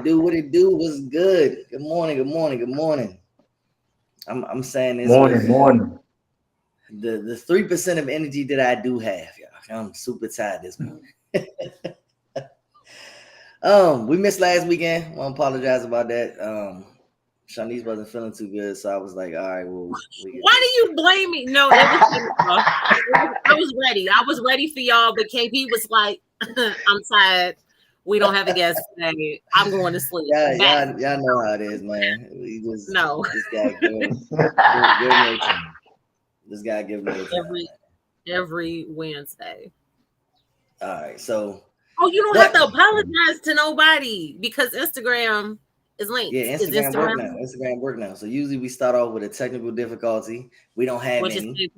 What it do? What's good? Good morning, good morning, good morning. I'm saying this with Morning. the 3% of energy that I do have, y'all. I'm super tired this morning. We missed last weekend. I want to apologize about that. Shanice wasn't feeling too good, so I was like, all right, well, why do you blame me? No, it was I was ready. I was ready for y'all, but KP was like, I'm tired. We don't have a guest today. I'm going to sleep. Y'all know how it is, man. We just this guy give no time. This guy give no time. Every Wednesday. All right, so you don't have to apologize to nobody because Instagram is linked. Yeah, Instagram work now. So usually we start off with a technical difficulty. We don't have any.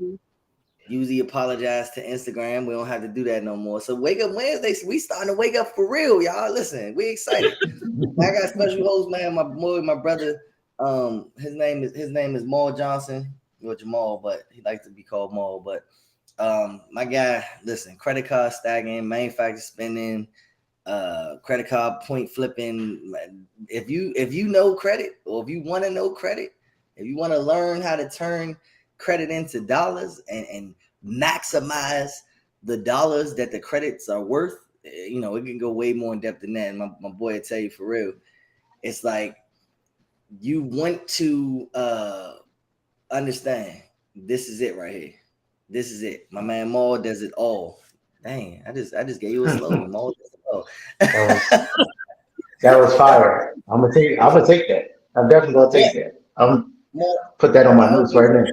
Usually apologize to Instagram. We don't have to do that no more. So Wake Up Wednesday, we starting to wake up for real, y'all. Listen, we excited. I got a special host, man. My brother. His name is Maul Johnson, or Jamal, but he likes to be called Maul. But my guy, listen, credit card stacking, manufacturer spending, credit card point flipping. If you know credit, or if you want to know credit, if you want to learn how to turn credit into dollars and maximize the dollars that the credits are worth, it can go way more in depth than that. And my boy will tell you for real, it's like you want to understand this is it right here. This is it. My man Maul does it all. Dang, I just gave you a slogan. Maul does it all. That was fire. I'm gonna take that. I'm definitely gonna take that. I'm put that on my notes right now.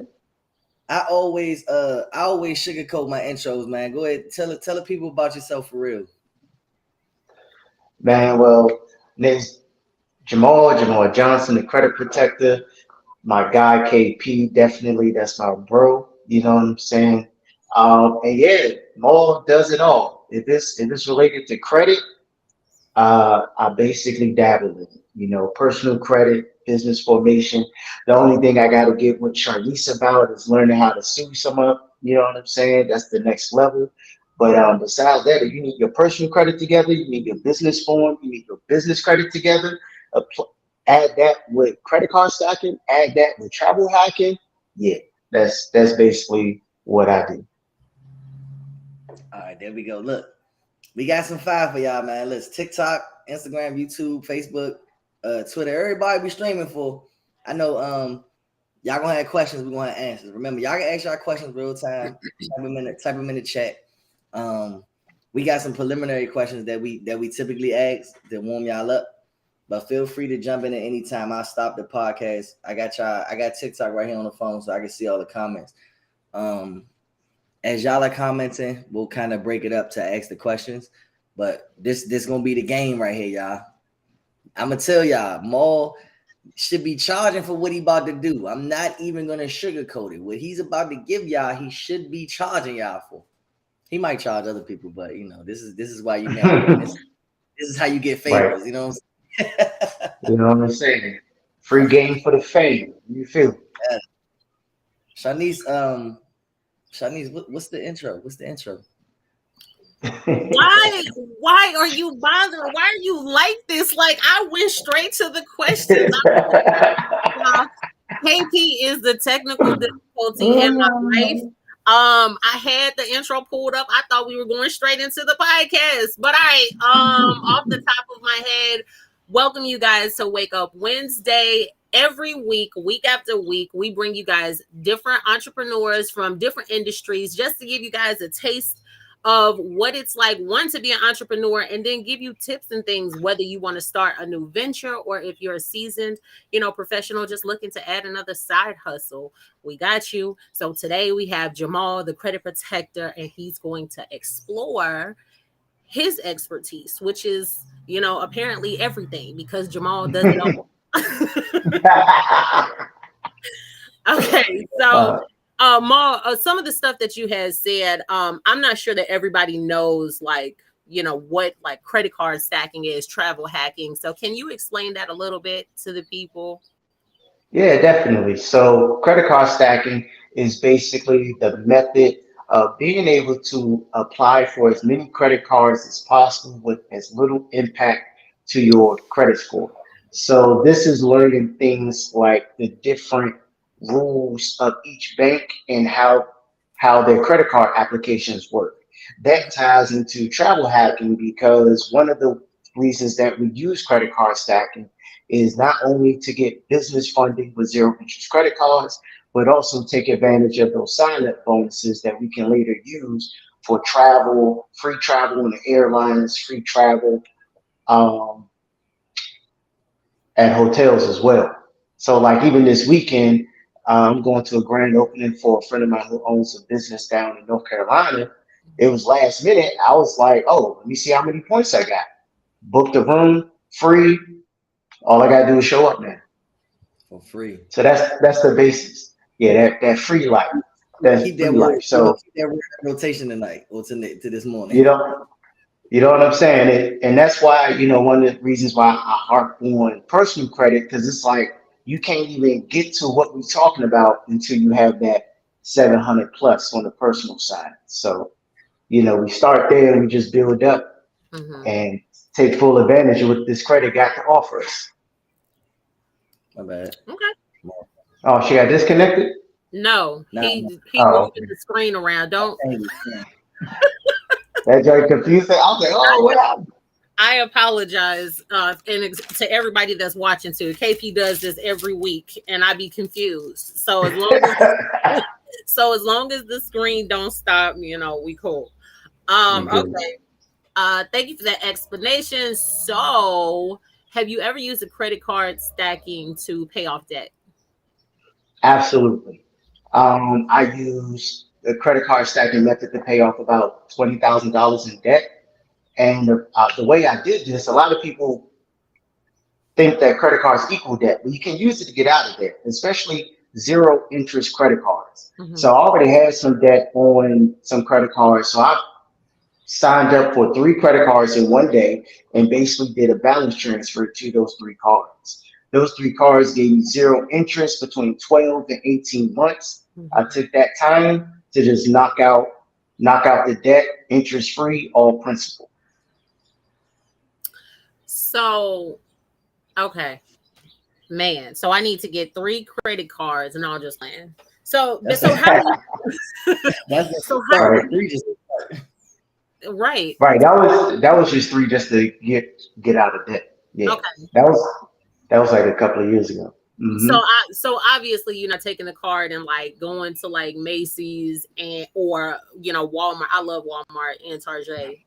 I always sugarcoat my intros, man. Go ahead, tell the people about yourself for real. Man, well, name's Jamal Johnson, the credit protector. My guy KP, definitely that's my bro. You know what I'm saying? And yeah, Maul does it all. If it's related to credit, I basically dabble in it. Personal credit, business formation. The only thing I got to get with Charlize about is learning how to sue someone. You know what I'm saying? That's the next level. But besides that, if you need your personal credit together, you need your business form, you need your business credit together. Add that with credit card stacking. Add that with travel hacking. Yeah, that's basically what I do. All right, there we go. Look. We got some fire for y'all, man. Let's TikTok, Instagram, YouTube, Facebook, Twitter. Everybody we streaming for. I know y'all gonna have questions. We're gonna have answers. Remember, y'all can ask y'all questions real time. Type them in the chat. We got some preliminary questions that we typically ask that warm y'all up. But feel free to jump in at any time. I'll stop the podcast. I got TikTok right here on the phone so I can see all the comments. As y'all are commenting, we'll kind of break it up to ask the questions. But this gonna be the game right here, y'all. I'm gonna tell y'all, Maul should be charging for what he about to do. I'm not even gonna sugarcoat it. What he's about to give y'all, he should be charging y'all for. He might charge other people, but this is why you never. This is how you get favors. Right. You know what I'm saying? You know what I'm saying? Free game for the fame. You feel? Yeah. Shanice, what's the intro? Why are you bothering? Why are you like this? Like, I went straight to the questions. KP is the technical difficulty in my life. I had the intro pulled up. I thought we were going straight into the podcast, but off the top of my head, welcome you guys to Wake Up Wednesday, every week after week, we bring you guys different entrepreneurs from different industries just to give you guys a taste of what it's like, one, to be an entrepreneur, and then give you tips and things, whether you want to start a new venture or if you're a seasoned, professional just looking to add another side hustle. We got you. So today we have Jamal, the credit protector, and he's going to explore his expertise, which is, apparently everything, because Jamal does it all. Okay, so Mal, some of the stuff that you had said, I'm not sure that everybody knows, like, what like credit card stacking is, travel hacking. So can you explain that a little bit to the people? Yeah, definitely. So credit card stacking is basically the method of being able to apply for as many credit cards as possible with as little impact to your credit score. So this is learning things like the different rules of each bank and how their credit card applications work. That ties into travel hacking because one of the reasons that we use credit card stacking is not only to get business funding with zero interest credit cards, but also take advantage of those sign-up bonuses that we can later use for travel, free travel in the airlines, free travel um, at hotels as well. So like even this weekend, I'm going to a grand opening for a friend of mine who owns a business down in North Carolina. It was last minute. I was like, oh, let me see how many points I got. Booked a room, free. All I gotta do is show up now. For free. So that's the basis. Yeah, that free life. That's Keep that free word. life. So Keep that word in rotation tonight or to this morning. you know, you know what I'm saying? And that's why, one of the reasons why I harp on personal credit, because it's like you can't even get to what we're talking about until you have that 700 plus on the personal side. So, we start there and we just build up and take full advantage of what this credit got to offer us. My bad. Okay. Oh, she got disconnected? No, he Oh, moving the screen around. Don't. that joint confused. I was like, oh, what happened? I apologize, to everybody that's watching too. KP does this every week, and I be confused. So as long as the screen don't stop, we cool. Okay. Thank you for that explanation. So, have you ever used a credit card stacking to pay off debt? Absolutely. I use the credit card stacking method to pay off about $20,000 in debt. And the way I did this, a lot of people think that credit cards equal debt, but you can use it to get out of debt, especially zero interest credit cards. So I already had some debt on some credit cards. So I signed up for 3 credit cards in one day and basically did a balance transfer to those 3 cards. Those 3 cards gave me zero interest between 12 and 18 months. I took that time to just knock out the debt, interest free, all principal. So, okay, man. So I need to get 3 credit cards, and I'll just land. So how do you? That's so how right. Right. Right. That was just 3 just to get out of debt. Yeah. Okay. That was like a couple of years ago. Mm-hmm. So obviously you're not taking the card and like going to like Macy's or Walmart. I love Walmart and Target.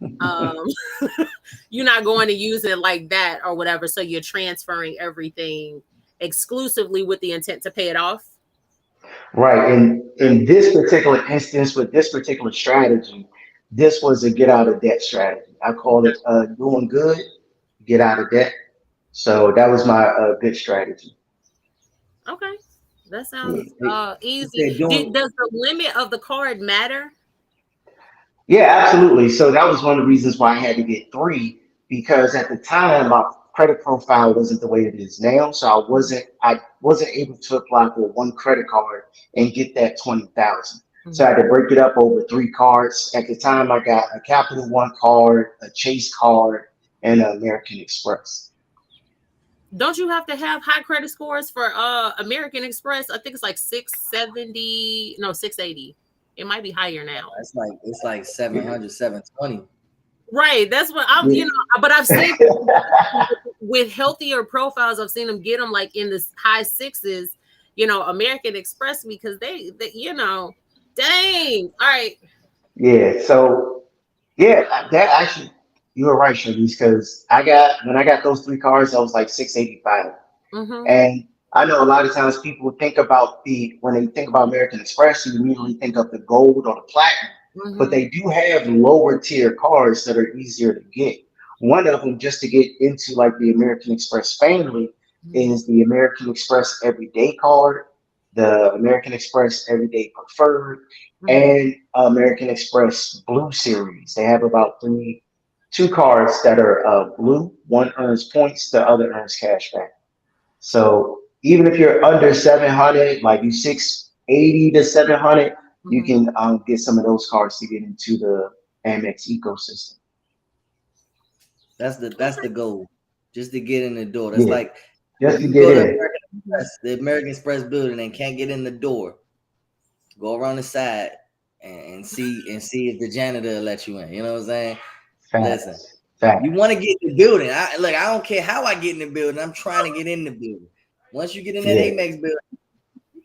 You're not going to use it like that or whatever. So you're transferring everything exclusively with the intent to pay it off. Right. And in this particular instance with this particular strategy, this was a get out of debt strategy. I call it doing good, get out of debt. So that was my good strategy. Okay, that sounds easy. Does the limit of the card matter? Yeah, absolutely. So that was one of the reasons why I had to get 3 because at the time my credit profile wasn't the way it is now. So I wasn't able to apply for 1 credit card and get that 20,000. So I had to break it up over 3 cards. At the time, I got a Capital One card, a Chase card, and an American Express. Don't you have to have high credit scores for American Express? I think it's like 670, no 680. It might be higher now. It's like 700, 720. Right. That's what I'm, Yeah. but I've seen with healthier profiles, I've seen them get them like in the high sixes, American Express, because they dang. All right. Yeah. So yeah, that actually you were right, Shanice, because when I got those three cars, I was like 685. Mm-hmm. And I know a lot of times people think about when they think about American Express, you immediately think of the gold or the platinum, but Mm-hmm. they do have lower tier cars that are easier to get. One of them, just to get into like the American Express family, is the American Express Everyday card, the American Express Everyday Preferred, Mm-hmm. and American Express Blue Series. They have about two cards that are blue. One earns points, the other earns cash back. So even if you're under 700, like you 680 to 700, you Mm-hmm. can get some of those cards to get into the Amex ecosystem. That's the goal, just to get in the door. That's Yeah, like just if to you get go to in. The American Express building and can't get in the door, go around the side and see if the janitor will let you in. You know what I'm saying? Listen, Facts. you Facts. want to get in the building. I don't care how I get in the building. I'm trying to get in the building. Once you get in that Yeah. Amex building, you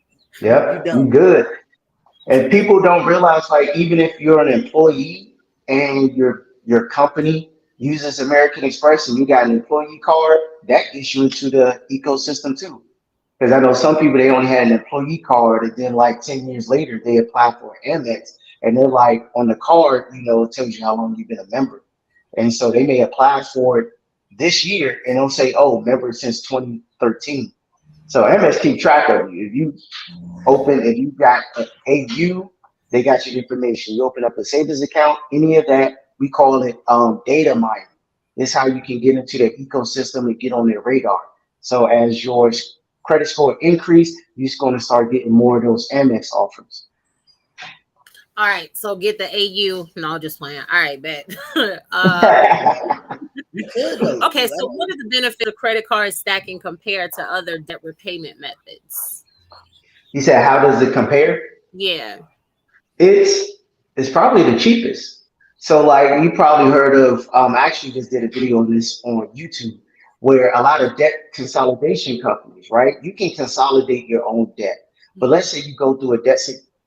Yep. You done. good. And people don't realize, like, even if you're an employee and your company uses American Express and you got an employee card, that gets you into the ecosystem too. Because I know some people, they only had an employee card, and then like 10 years later they apply for Amex, and they're like, on the card, it tells you how long you've been a member. And so they may apply for it this year and they'll say, oh, member since 2013. So Amex keep track of you. If you got a AU, they got your information. You open up a savings account, any of that, we call it data mining. This is how you can get into their ecosystem and get on their radar. So as your credit score increase, you're just going to start getting more of those Amex offers. All right. So get the AU. No, just playing. All right, bet. You could though. Okay. So what are the benefits of credit card stacking compared to other debt repayment methods? You said, how does it compare? Yeah. It's it's probably the cheapest. So like you probably heard of I actually just did a video on this on YouTube where a lot of debt consolidation companies, right? You can consolidate your own debt. But let's say you go through a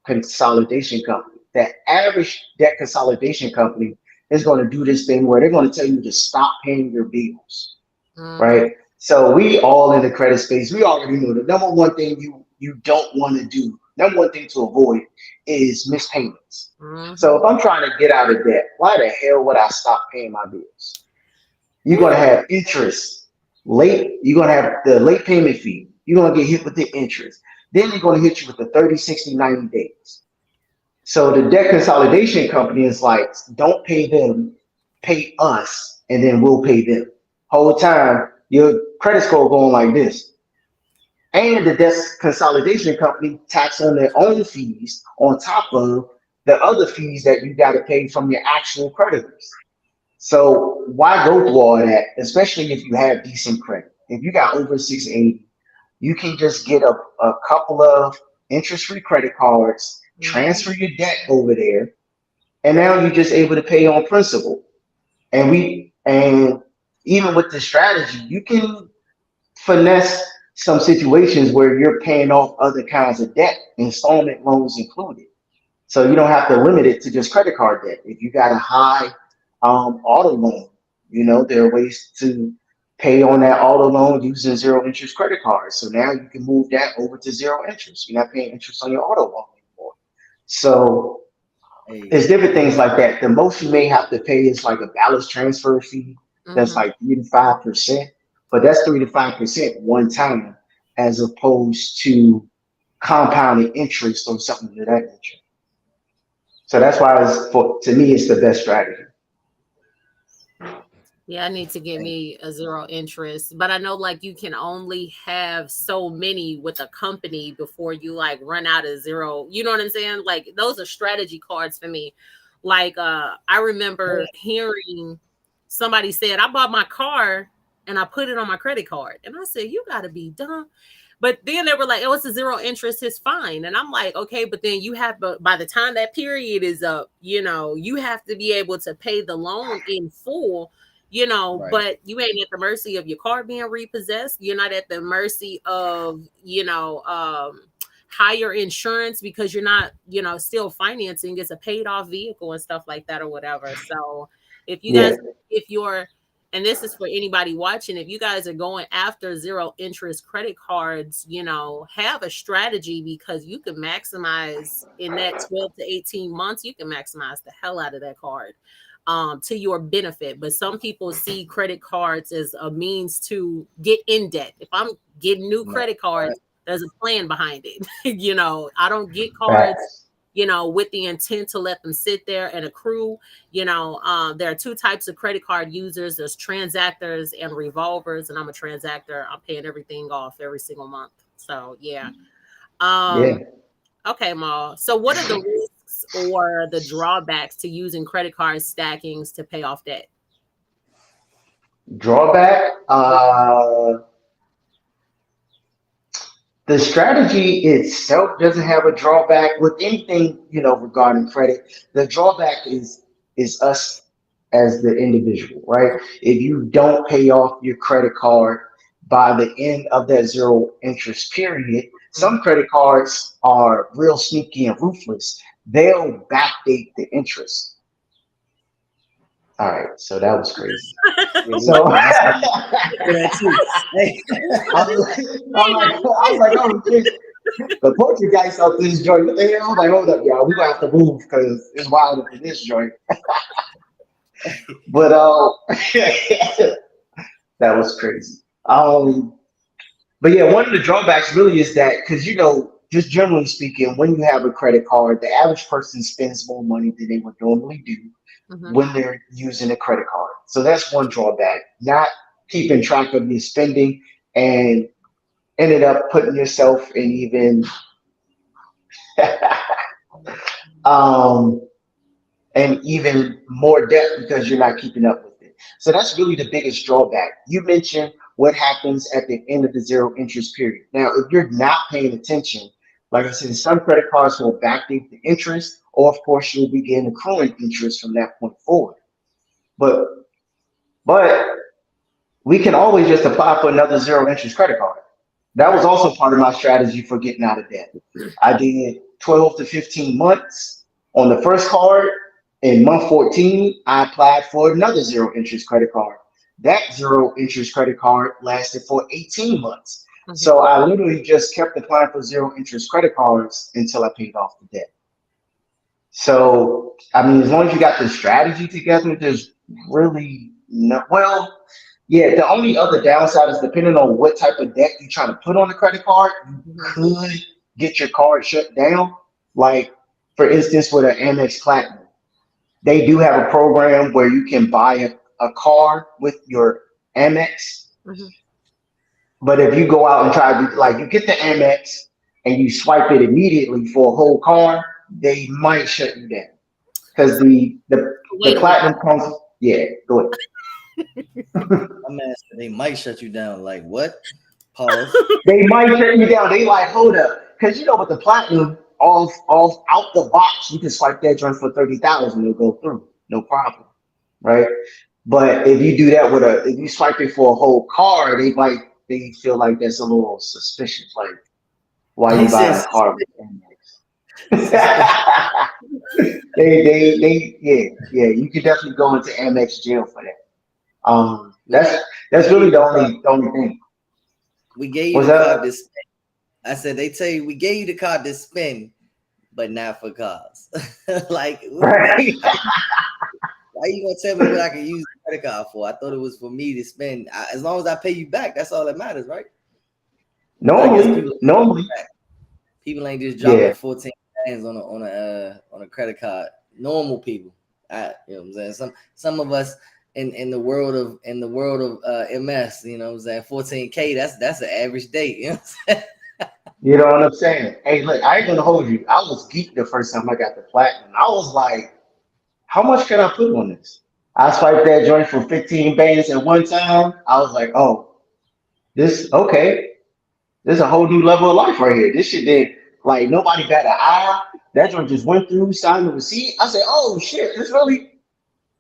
consolidation company. That average debt consolidation company is going to do this thing where they're going to tell you to stop paying your bills, Mm-hmm. right? So we all in the credit space, we already know the number one thing you don't want to do, number one thing to avoid is missed payments. So Mm-hmm. if I'm trying to get out of debt, why the hell would I stop paying my bills? You're gonna have interest late. You're gonna have the late payment fee. You're gonna get hit with the interest. Then they're gonna hit you with the 30, 60, 90 days. So the debt consolidation company is like, don't pay them, pay us, and then we'll pay them. Whole time your credit score going like this. And the debt consolidation company tax on their own fees on top of the other fees that you got to pay from your actual creditors. So why go through all of that, especially if you have decent credit? If you got over 680, you can just get a couple of interest-free credit cards, Mm-hmm. transfer your debt over there, and now you're just able to pay on principal. And even with this strategy, you can finesse some situations where you're paying off other kinds of debt, installment loans included. So you don't have to limit it to just credit card debt. If you got a high auto loan, there are ways to pay on that auto loan using zero interest credit cards. So now you can move that over to zero interest. You're not paying interest on your auto loan anymore. So Hey, there's different things like that. The most you may have to pay is like a balance transfer fee that's Mm-hmm. like 3 to 5%, but that's 3 to 5% one time as opposed to compounded interest or something of that nature. So that's why to me it's the best strategy. Yeah, I need to get me a zero interest, but I know like you can only have so many with a company before you like run out of zero. You know what I'm saying? Like those are strategy cards for me. Like I remember hearing somebody said I bought my car and I put it on my credit card. And I said, you got to be dumb. But then they were like, oh, it's a zero interest, it's fine. And I'm like, okay, but then you have, but by the time that period is up, you have to be able to pay the loan in full, Right. but you ain't at the mercy of your car being repossessed. You're not at the mercy of, higher insurance because you're not, still financing. It's a paid off vehicle and stuff like that or whatever. So if you Yeah. guys, if you're, and this is for anybody watching, if you guys are going after zero interest credit cards, have a strategy because you can maximize in that 12 to 18 months, you can maximize the hell out of that card to your benefit. But some people see credit cards as a means to get in debt. If I'm getting new Right. credit cards, there's a plan behind it. I don't get cards Facts. with the intent to let them sit there and accrue. There are two types of credit card users. There's transactors and revolvers, and I'm a transactor. I'm paying everything off every single month. So yeah. Yeah. Okay, Ma. So what are the risks or the drawbacks to using credit card stackings to pay off debt? Drawback. The strategy itself doesn't have a drawback with anything, regarding credit. The drawback is us as the individual, right? If you don't pay off your credit card by the end of that zero interest period, some credit cards are real sneaky and ruthless. They'll backdate the interest. All right, so that was crazy. So I'm like, oh shit. The Portuguese out this joint. What the hell? I'm like, hold up, y'all. We gonna have to move because it's wild up in this joint. But that was crazy. But yeah, one of the drawbacks really is that because just generally speaking, when you have a credit card, the average person spends more money than they would normally do when they're using a credit card. So that's one drawback. Not keeping track of your spending and ended up putting yourself in even and even more debt because you're not keeping up with it. So that's really the biggest drawback. You mentioned what happens at the end of the zero interest period. Now, if you're not paying attention, like I said, some credit cards will backdate the interest, or of course you'll begin accruing interest from that point forward. But we can always just apply for another zero interest credit card. That was also part of my strategy for getting out of debt. I did 12 to 15 months on the first card. In month 14, I applied for another zero interest credit card. That zero interest credit card lasted for 18 months. So I literally just kept applying for zero interest credit cards until I paid off the debt. So, I mean, as long as you got the strategy together, there's really no, well, yeah, the only other downside is depending on what type of debt you're trying to put on the credit card, you could get your card shut down. Like, for instance, with an Amex Platinum, they do have a program where you can buy a card with your Amex. But if you go out and try to, like, you get the Amex and you swipe it immediately for a whole card, they might shut you down. Because the Platinum comes, yeah, go ahead. I'm asking, they might shut you down. Like what? Pause. They might shut you down. They like, hold up. Because with the Platinum, off out the box, you can swipe that joint for 30,000, it'll go through. No problem. Right? But if you do that if you swipe it for a whole card, they feel like that's a little suspicious. Like, why you buying a card with Amex? Yeah, you could definitely go into Amex jail for that. That's really the only thing. We gave you the card to spend. I said they tell you we gave you the card to spend, but not for cars. Like, right. Why you gonna tell me what I can use the credit card for? I thought it was for me to spend. As long as I pay you back, that's all that matters, right? Normally, people ain't just dropping 14 bands on a credit card. Normal people, you know what I'm saying. Some of us in the world of MS, you know what I'm saying. 14K, that's an average date. You know what I'm saying? You know what I'm saying? Hey, look, I ain't gonna hold you. I was geeked the first time I got the Platinum. I was like, how much can I put on this? I swiped that joint for 15 bands at one time. I was like, oh, this There's a whole new level of life right here. This shit did like nobody got an eye. That joint just went through, signed the receipt. I said, "Oh shit, it's really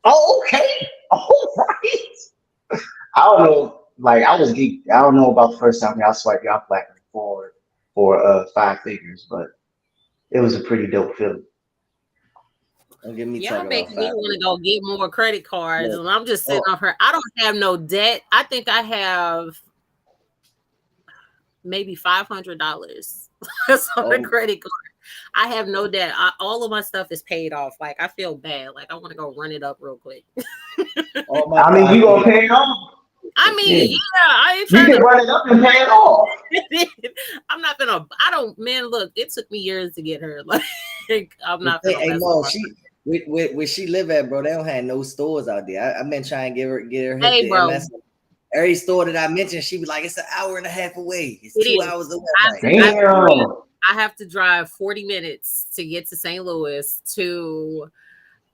okay, all right." I don't know. Like I was geeked. I don't know about the first time y'all swiped y'all platinum for 5 figures, but it was a pretty dope feeling. Don't get me Y'all talking about making me 5 want to figures. go get more credit cards, Look, and I'm just sitting oh, off her. I don't have no debt. I think I have maybe $500 on the oh, credit card. I have no debt. All of my stuff is paid off. Like I feel bad. Like I want to go run it up real quick. all my I mean, you 5 gonna figures. pay it off? I Yeah, mean, yeah, I ain't you trying can to. run it up and pay it off. I'm not gonna. I don't. Man, look, it took me years to get her. Like I'm The not thing, gonna hey mess Mo, with my. where she live at, bro, they don't have no stores out there. I've been trying to get her hit Hey, the bro, MS. Every store that I mentioned, she be like, it's an hour and a half away. It's it 2 hours is. away. I'm like, Damn. I have to drive 40 minutes to get to St. Louis to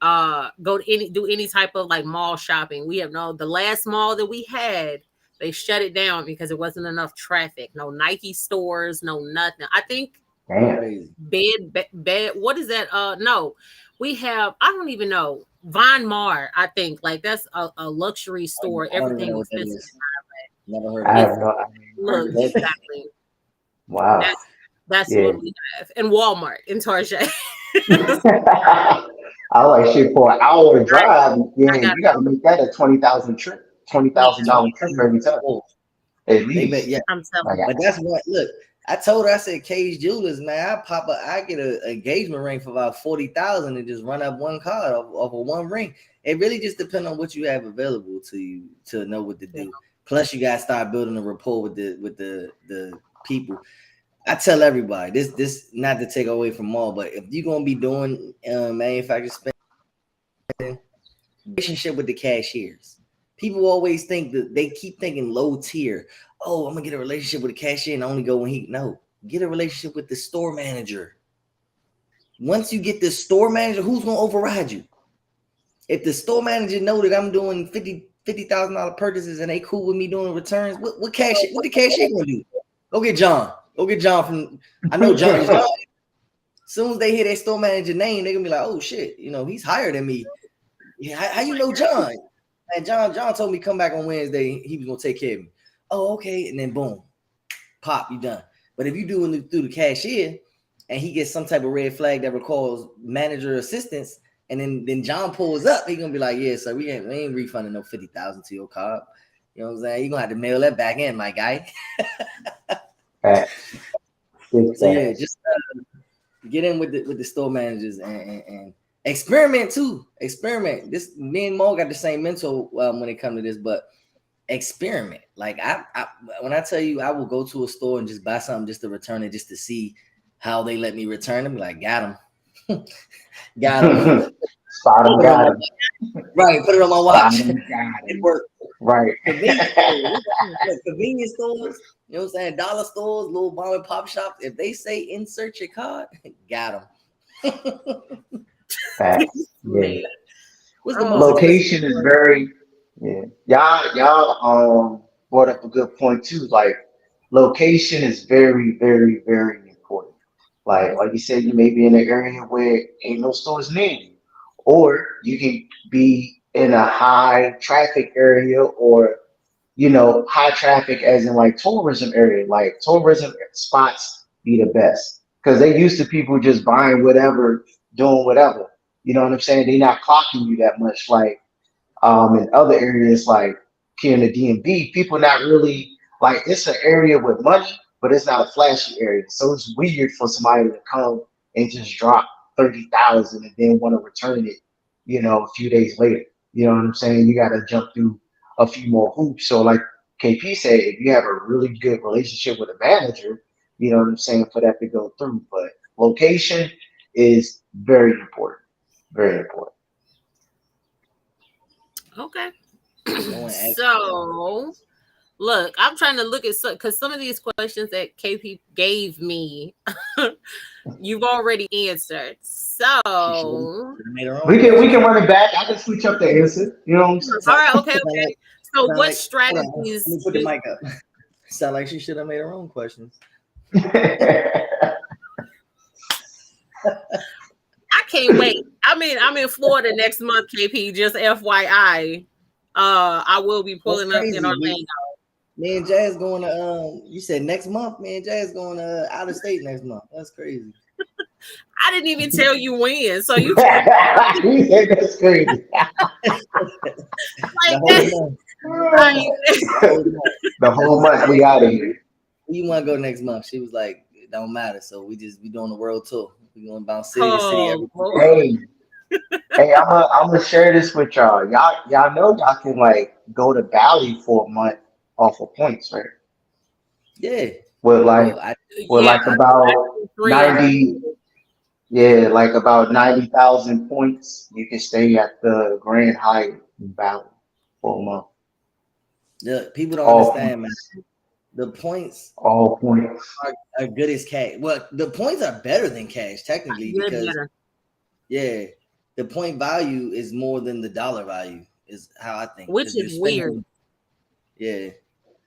go to do any type of like mall shopping. We have the last mall that we had, they shut it down because it wasn't enough traffic. No Nike stores, no nothing. I think Damn. crazy. bed what is that? No, we have, I don't even know, Von Mar. I think like that's a luxury store. I don't even Everything know what that expensive. is. Never heard I of have It's it. no. I mean, heard look of it. exactly. Wow. That's Yeah. what we have. And Walmart and Target. I like shit for an hour drive. Yeah, I got you got to make that a 20,000 trip, twenty me thousand too. dollar trip every time, at They bet, least. yeah. I'm telling Like, you. But that's what, look, I told her, I said, Cage Jewelers, man, I get an engagement ring for about 40,000 and just run up one card off of one ring. It really just depends on what you have available to you to know what to Yeah. do. Plus, you gotta start building a rapport with the people. I tell everybody this not to take away from all, but if you're gonna be doing manufacturer spending, relationship with the cashiers. People always think that they keep thinking low tier. Oh, I'm gonna get a relationship with a cashier and only go when he no. Get a relationship with the store manager. Once you get the store manager, who's gonna override you? If the store manager know that I'm doing $50,000 purchases and they cool with me doing returns, what the cashier gonna do? Go get John. Go get John from. I know John. As soon as they hear their store manager name, they're gonna be like, "Oh shit, he's higher than me." Yeah, how you know John? And John told me come back on Wednesday. He was gonna take care of me. Oh, okay. And then boom, pop, you done. But if you do it through the cashier, and he gets some type of red flag that recalls manager assistance, and then John pulls up, he gonna be like, yeah, so we ain't refunding no 50,000 to your card. You know what I'm saying? You're gonna have to mail that back in, my guy. facts. Big So yeah, facts. just get in with the store managers and experiment too. Experiment. This me and Mo got the same mental when it comes to this, but experiment. Like I when I tell you I will go to a store and just buy something just to return it, just to see how they let me return them. Like got them, got them. Spot him, Put it on got my him. right. Put it on my Spot watch. him, got It him. worked. Right. Convenience stores, convenience stores. You know what I'm saying? Dollar stores, little mom and pop shops. If they say insert your card, got them. Facts. Yeah. Man. What's the most Oh, expensive? Location is very, yeah. Y'all brought up a good point too. Like location is very, very, very important. Like you said, you may be in an area where ain't no stores near you, or you can be in a high traffic area, or high traffic as in like tourism area. Like tourism spots be the best because they used to people just buying whatever, doing whatever. You know what I'm saying? They're not clocking you that much. Like in other areas like here in the DMV, people not really like it's an area with money, but it's not a flashy area. So it's weird for somebody to come and just drop 30,000 and then want to return it, a few days later. You know what I'm saying? You got to jump through a few more hoops. So like KP said, if you have a really good relationship with a manager, you know what I'm saying, for that to go through. But location is very important. Very important. okay. Going So look, I'm trying to look at because some of these questions that KP gave me, you've already answered. she should So have made her We own can we question. can run it back. I can switch up the answer. You know what I'm saying? all right, okay, Sound okay. like, So sound what like, hold on, let strategies me put the do mic up. Sound like she should have made her own questions. I can't wait. I'm in Florida next month, KP. Just FYI. I will be pulling up in Orlando. Me and Jazz going to you said next month. Me and Jazz going to out of state next month. That's crazy. I didn't even tell you when, so you said that's crazy. The whole month we out of here. You want to go next month? She was like, it don't matter. So we doing the world tour. We going about city to city every Hey, I'm gonna share this with y'all. Y'all know y'all can like go to Bali for a month off of points, right? Yeah. With like about 90. Yeah, like about 90,000 points. You can stay at the Grand Hyatt in Bali for a month. Yeah, people don't understand, man. The points, all points are good as cash. Well, the points are better than cash technically because the point value is more than the dollar value. Is how I think. Which is weird. Yeah.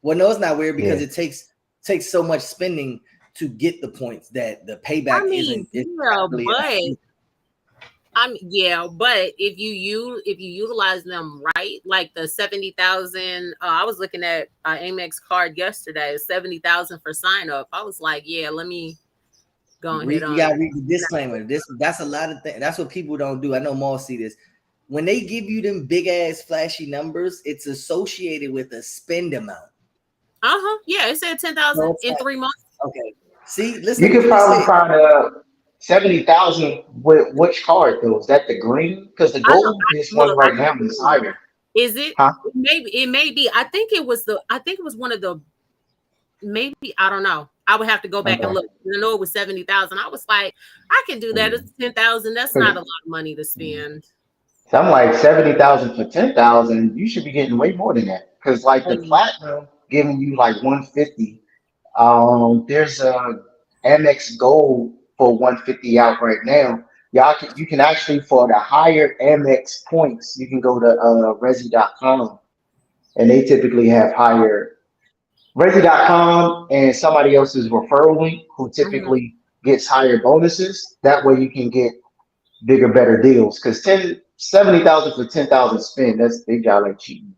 Well, no, it's not weird because it takes so much spending to get the points that the payback isn't. But if you utilize them right, like the 70,000, I was looking at Amex card yesterday, 70,000 for sign up. I was like, let me go ahead. You gotta read the disclaimer. That's a lot of things. That's what people don't do. I know Maul see this. When they give you them big ass flashy numbers, it's associated with a spend amount. Yeah, it said 10,000 in 3 months. Okay. See, listen. You could probably find 70,000 with which card though? Is that the green? Because the gold is one right now is higher. Is it? Huh? It may be. I think it was one of the. Maybe I don't know. I would have to go back and look. I know it was 70,000. I was like, I can do that. It's 10,000. That's not a lot of money to spend. So I'm like 70,000 for 10,000. You should be getting way more than that because like the platinum giving you like 150. There's a Amex Gold for 150 out right now. You can actually for the higher Amex points, you can go to Resi.com and they typically have higher Resi.com and somebody else's referral link who typically gets higher bonuses. That way you can get bigger, better deals. Because 70,000 for 10,000 spend, they got like cheating.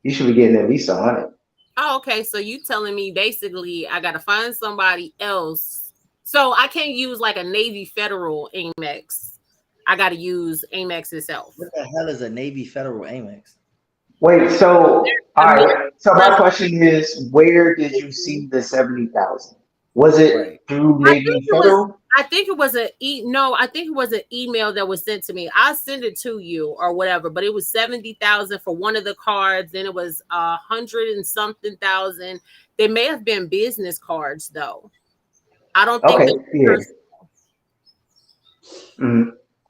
You should be getting at least 100. Oh, okay. So you telling me basically I gotta find somebody else. So I can't use like a Navy Federal Amex. I gotta use Amex itself. What the hell is a Navy Federal Amex? Wait, so all right. So my question is, where did you see the 70,000? Was it through Navy Federal? I think it was I think it was an email that was sent to me. I'll send it to you or whatever, but it was 70,000 for one of the cards. Then it was 100 and something thousand. They may have been business cards though. I don't think.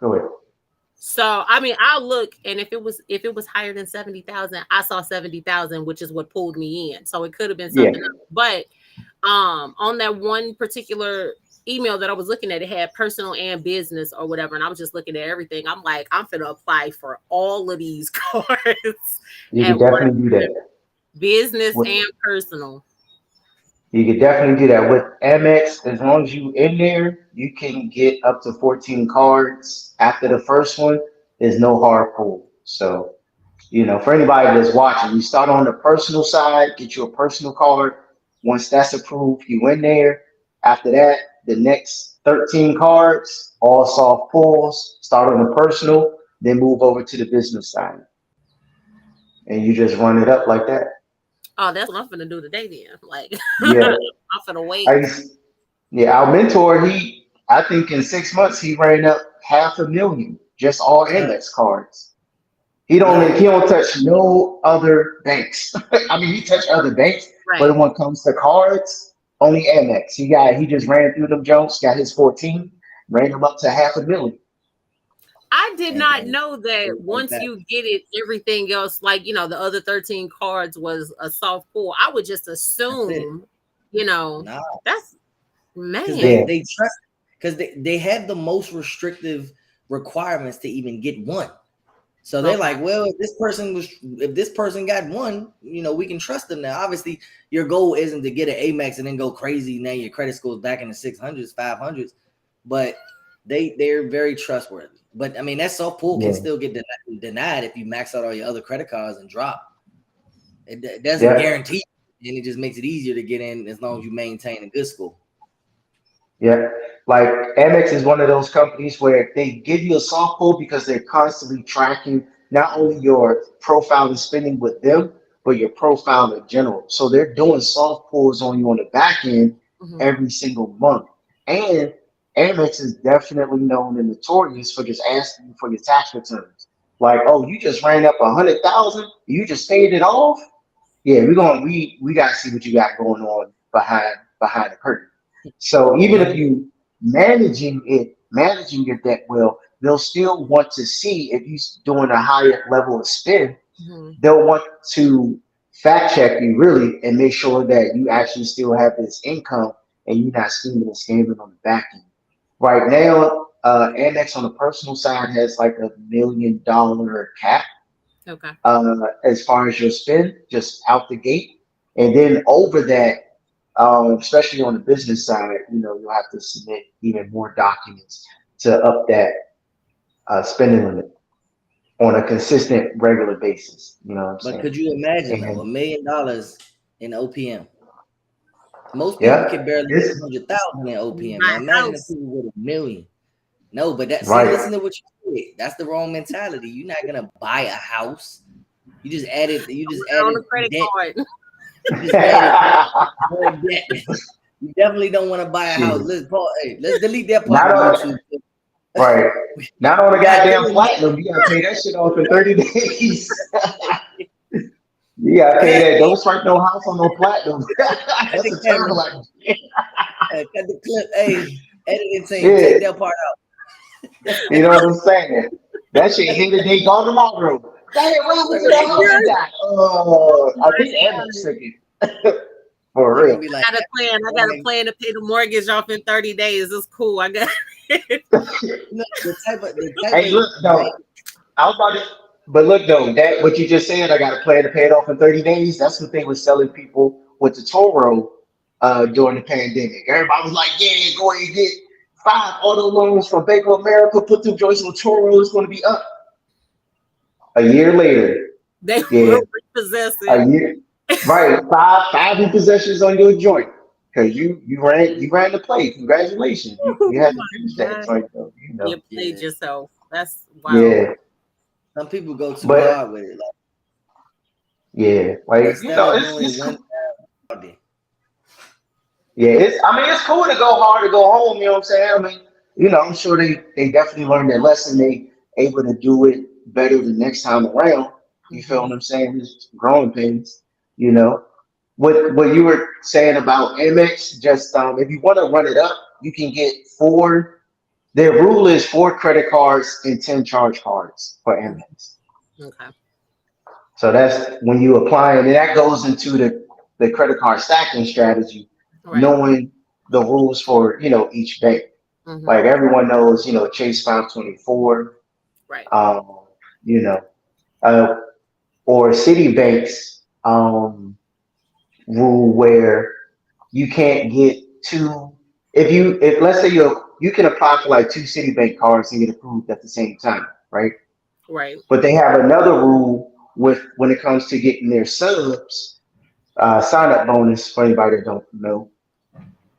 Go ahead. So I mean, I'll look, and if it was higher than 70,000, I saw 70,000, which is what pulled me in. So it could have been something else. But on that one particular email that I was looking at, it had personal and business or whatever, and I was just looking at everything. I'm like, I'm gonna apply for all of these cards. You can definitely do that. Business and personal. You can definitely do that with Amex. As long as you in there, you can get up to 14 cards. After the first one, there's no hard pull. So, for anybody that's watching, you start on the personal side, get you a personal card. Once that's approved, you in there. After that, the next 13 cards, all soft pulls, start on the personal, then move over to the business side. And you just run it up like that. Oh, that's what I'm gonna do today then. Like, yeah, I'm gonna wait. Our mentor, I think in 6 months he ran up $500,000 just all Amex cards. He don't touch no other banks. I mean, he touched other banks, but when it comes to cards, only Amex. He just ran through them Jones, got his 14, ran them up to $500,000. I did not know that once you get it, everything else, like, the other 13 cards was a soft pull. I would just assume, that's, man. They trust, because they have the most restrictive requirements to even get one. So they're like, well, if this person got one, we can trust them now. Obviously, your goal isn't to get an Amex and then go crazy. Now your credit score's back in the 600s, 500s, but they're very trustworthy. But I mean, that soft pull can still get denied if you max out all your other credit cards and drop. It doesn't guarantee, and it just makes it easier to get in as long as you maintain a good score. Yeah, like Amex is one of those companies where they give you a soft pull because they're constantly tracking not only your profile and spending with them, but your profile in general. So they're doing soft pulls on you on the back end every single month. And Amex is definitely known and notorious for just asking you for your tax returns. Like, oh, you just ran up 100,000, you just paid it off. Yeah, we gotta see what you got going on behind the curtain. So even if you managing your debt well, they'll still want to see if you're doing a higher level of spend. They'll want to fact check you really and make sure that you actually still have this income and you're not scheming and scamming on the back end. Right now, Amex on the personal side has like $1 million cap. Okay. As far as your spend, just out the gate, and then over that. Especially on the business side, you'll have to submit even more documents to up that spending limit on a consistent, regular basis. You know what I'm saying? But could you imagine though, $1 million in OPM? Most people can barely get 100,000 in OPM. Now imagine if people with $1 million. No, but listen to what you said. That's the wrong mentality. You're not gonna buy a house. You just added on a credit card. You definitely don't want to buy a house. Let's delete that part of YouTube. Right. Not on a goddamn platinum. You gotta pay that shit off in 30 days. You gotta pay that. Don't swipe no house on no platinum. That's a turnaround. Cut the clip. Hey, editing team, take that part out. You know what I'm saying? That shit here today, gone tomorrow. Hey, what happened to that house you got? I think Amex took it. For real. I got a plan to pay the mortgage off in 30 days. It's cool. I got it. Hey, look, though. I was about to, but look, though, that what you just said, I got a plan to pay it off in 30 days. That's what they were selling people with the Toro during the pandemic. Everybody was like, yeah, go ahead and get 5 auto loans from Bank of America, put them joints on Toro, it's going to be up. A year later, they will repossess it. A year, right? Five repossessions on your joint because you ran the play. Congratulations, you had to finish that joint though. You played yourself. That's wild. Yeah. Some people go too hard with it. Like it's it's cool to go hard to go home. You know what I'm saying? I mean, I'm sure they definitely learned their lesson. They able to do it better the next time around. You feel what I'm saying? It's growing pains, What you were saying about Amex, just if you want to run it up, you can get 4. Their rule is 4 credit cards and 10 charge cards for Amex. Okay. So that's when you apply, and that goes into the credit card stacking strategy, knowing the rules for each bank. Like everyone knows, Chase 524. Right. Or Citibank's rule where you can't get 2. If let's say you can apply for like 2 Citibank cards and get approved at the same time, right? Right. But they have another rule when it comes to getting their subs sign up bonus. For anybody that don't know,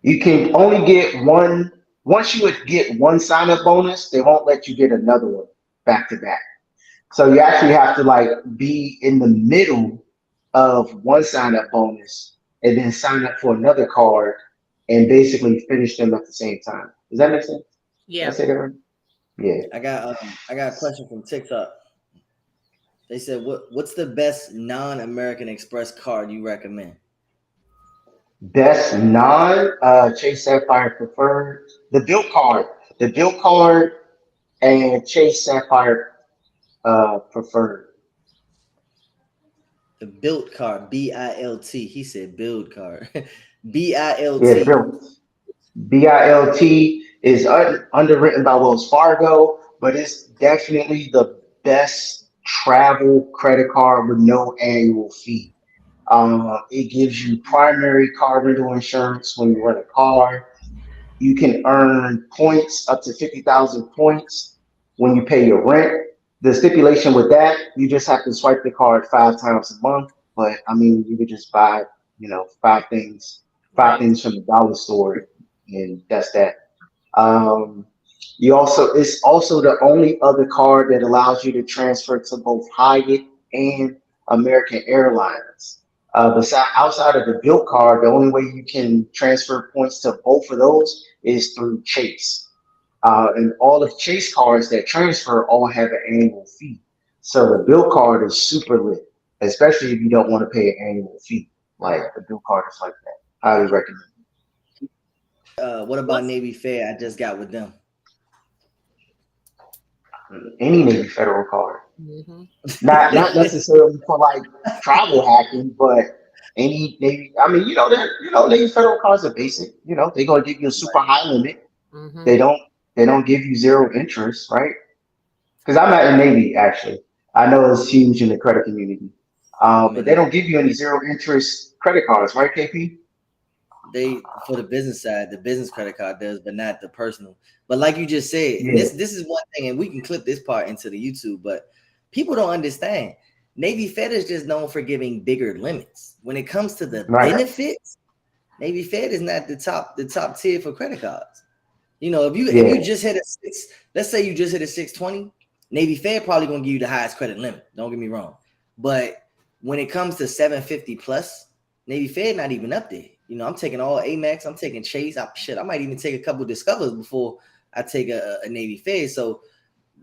you can only get one. Once you would get one sign up bonus, they won't let you get another one back to back. So you actually have to be in the middle of one sign up bonus and then sign up for another card and basically finish them at the same time. Does that make sense? Yeah. Did I say that right? Yeah. I got a question from TikTok. They said, what's the best non-American Express card you recommend? Best Chase Sapphire Preferred. The Built card and Chase Sapphire Preferred. The Built card, BILT. He said build card. BILT. Yeah, Built. BILT is underwritten by Wells Fargo, but it's definitely the best travel credit card with no annual fee. It gives you primary car rental insurance when you rent a car. You can earn points up to 50,000 points when you pay your rent. The stipulation with that, you just have to swipe the card 5 times a month. But I mean, you could just buy, five things from the dollar store, and that's that. Um, it's also the only other card that allows you to transfer to both Hyatt and American Airlines. Outside of the Bilt card, the only way you can transfer points to both of those is through Chase. And all of Chase cards that transfer all have an annual fee. So the Bilt card is super lit, especially if you don't want to pay an annual fee. Like the Bilt card is like that. Highly recommend. What about Navy Fed? I just got with them. Any Navy Federal card. Mm-hmm. Not necessarily for like travel hacking, but any Navy. I mean, Navy Federal cards are basic. They're gonna give you a super high limit. Mm-hmm. They don't give you zero interest, right? Because I'm not in Navy actually. I know it's huge in the credit community, but they don't give you any zero interest credit cards, right, KP? They, for the business side, the business credit card does, but not the personal. But like you just said, this is one thing, and we can clip this part into the YouTube, but people don't understand. Navy Fed is just known for giving bigger limits. When it comes to the benefits, Navy Fed is not the top tier for credit cards. If you just hit a 6, let's say you just hit a 620, Navy Fed probably gonna give you the highest credit limit. Don't get me wrong. But when it comes to 750 plus, Navy Fed not even up there. I'm taking all Amex. I'm taking Chase. I might even take a couple of Discovers before I take a Navy Fed. So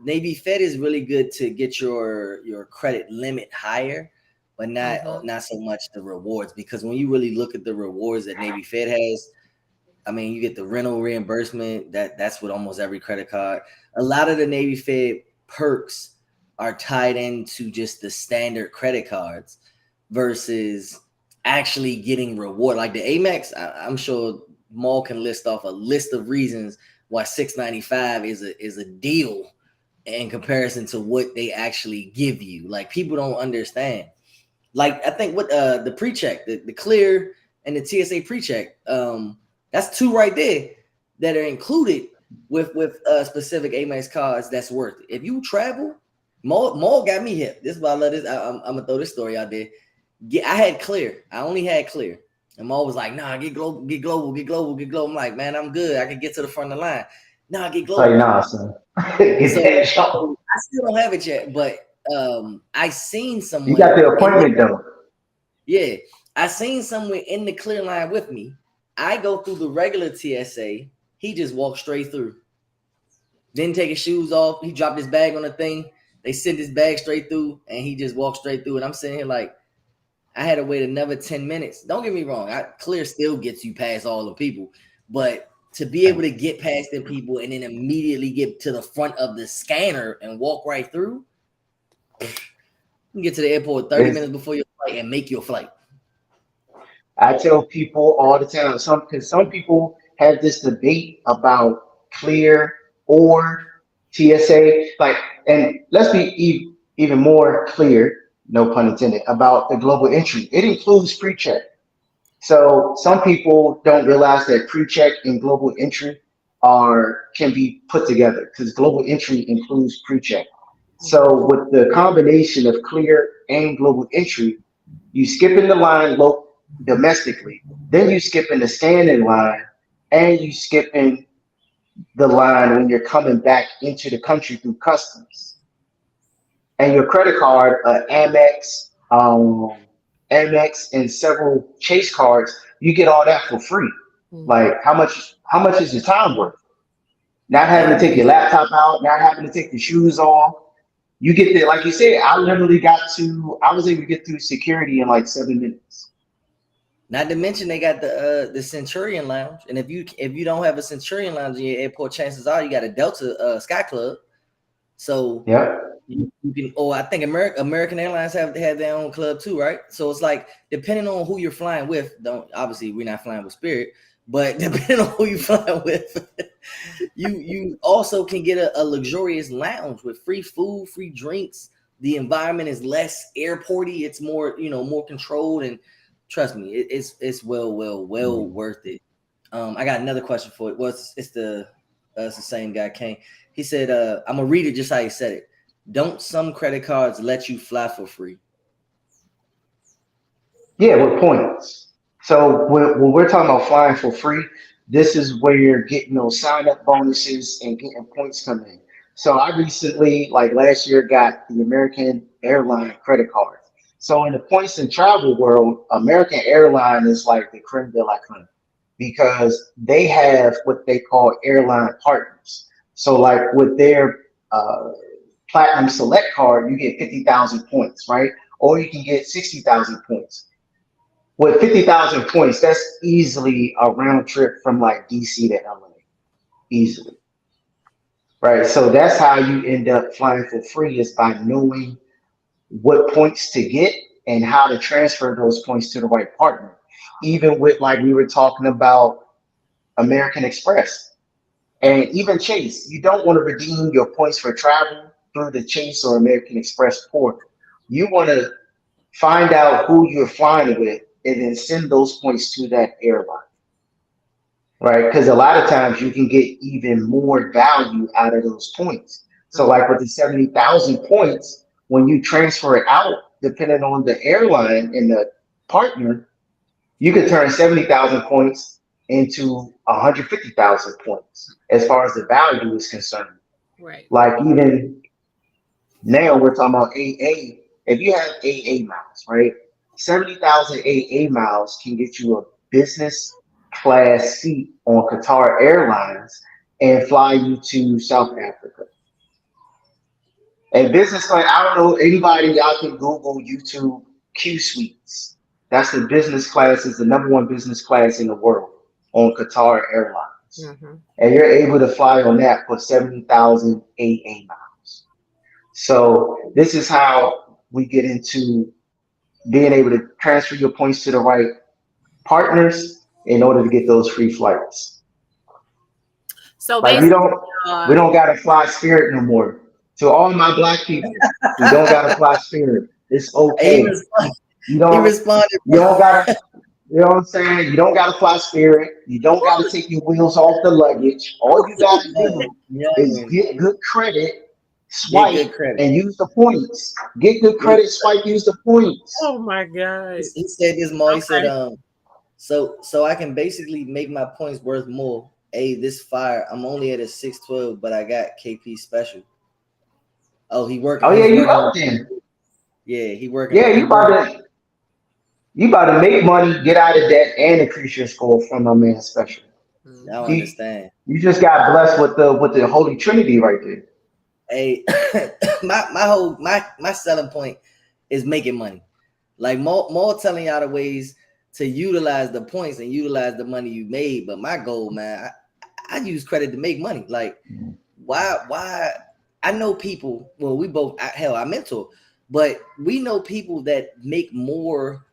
Navy Fed is really good to get your credit limit higher, but not so much the rewards. Because when you really look at the rewards that Navy Fed has, I mean, you get the rental reimbursement. That's with almost every credit card. A lot of the Navy Fed perks are tied into just the standard credit cards versus actually getting reward. Like the Amex, I'm sure Maul can list off a list of reasons why $695 is a deal in comparison to what they actually give you. Like people don't understand. Like I think what the pre-check, the clear and the TSA pre-check, that's 2 right there that are included with specific Amex cards that's worth it. If you travel, Maul got me hip. This is why I love this. I'm gonna throw this story out there. I had clear. I only had clear. And Maul was like, nah, get global. I'm like, man, I'm good. I can get to the front of the line. Nah, get global. Like, nah, son. I still don't have it yet, but I seen someone. You got the appointment though. Yeah. I seen someone in the clear line with me. I go through the regular TSA. He just walked straight through. Didn't take his shoes off. He dropped his bag on the thing. They sent his bag straight through, and he just walked straight through. And I'm sitting here like, I had to wait another 10 minutes. Don't get me wrong. Clear still gets you past all the people. But to be able to get past them people and then immediately get to the front of the scanner and walk right through, you can get to the airport 30 minutes before your flight and make your flight. I tell people all the time, because some people have this debate about clear or TSA. And let's be even more clear, no pun intended, about the global entry. It includes pre-check. So some people don't realize that pre-check and global entry can be put together because global entry includes pre-check. So with the combination of clear and global entry, you skip in the line domestically, then you skip in the stand-in line, and you skip in the line when you're coming back into the country through customs. And your credit card, Amex, and several Chase cards, you get all that for free. Mm-hmm. Like how much is your time worth? Not having to take your laptop out, not having to take your shoes off. You get there, like you said, I was able to get through security in like 7 minutes. Not to mention they got the Centurion Lounge, and if you don't have a Centurion Lounge in your airport, chances are you got a Delta Sky Club. So yeah, you can. Or I think American Airlines have their own club too, right? So it's like depending on who you're flying with. Obviously we're not flying with Spirit, but depending on who you're flying with, you also can get a luxurious lounge with free food, free drinks. the environment is less airporty. It's more, more controlled. And trust me, it's well worth it. I got another question for it. It's the same guy, Kane. He said, I'm gonna read it just how he said it. Don't some credit cards let you fly for free? Yeah, with points. So when we're talking about flying for free, this is where you're getting those sign up bonuses and getting points coming in. So I recently, like last year, got the American Airline credit card. So in the points and travel world, American Airline is like the creme de la creme because they have what they call airline partners. So like with their Platinum Select card, you get 50,000 points, right? Or you can get 60,000 points. With 50,000 points, that's easily a round trip from like DC to LA, easily, right? So that's how you end up flying for free is by knowing what points to get and how to transfer those points to the right partner. Even with like we were talking about American Express and even Chase, you don't want to redeem your points for travel through the Chase or American Express portal. You want to find out who you're flying with and then send those points to that airline, right? Because a lot of times you can get even more value out of those points. So, like with the 70,000 points, when you transfer it out, depending on the airline and the partner, you could turn 70,000 points into 150,000 points as far as the value is concerned. Right. Like even now we're talking about AA. If you have AA miles, right? 70,000 AA miles can get you a business class seat on Qatar Airlines and fly you to South Africa. And business class, I don't know anybody, y'all can Google YouTube Q Suites. That's the business class, is the number one business class in the world on Qatar Airlines. And you're able to fly on that for 70,000 AA miles. So this is how we get into being able to transfer your points to the right partners in order to get those free flights. So like we don't gotta fly Spirit no more. To all my black people, we don't gotta fly Spirit. It's okay. You don't gotta, you know what I'm saying? You don't gotta fly Spirit. You don't gotta take your wheels off the luggage. All you gotta do is get good credit, swipe, and use the points. Get good credit, swipe, use the points. Oh my God. He said this more. He said, so I can basically make my points worth more. Hey, this fire, I'm only at a 612, but I got KP special. Oh, he working. Oh yeah, you up there. Yeah, he working. Yeah, you about to make money, get out of debt, and increase your score from my man special. I don't understand. You just got blessed with the Holy Trinity right there. Hey, my selling point is making money. Like more telling y'all the ways to utilize the points and utilize the money you made. But my goal, man, I use credit to make money. Like why? I know people. Well, we both I mentor, but we know people that make more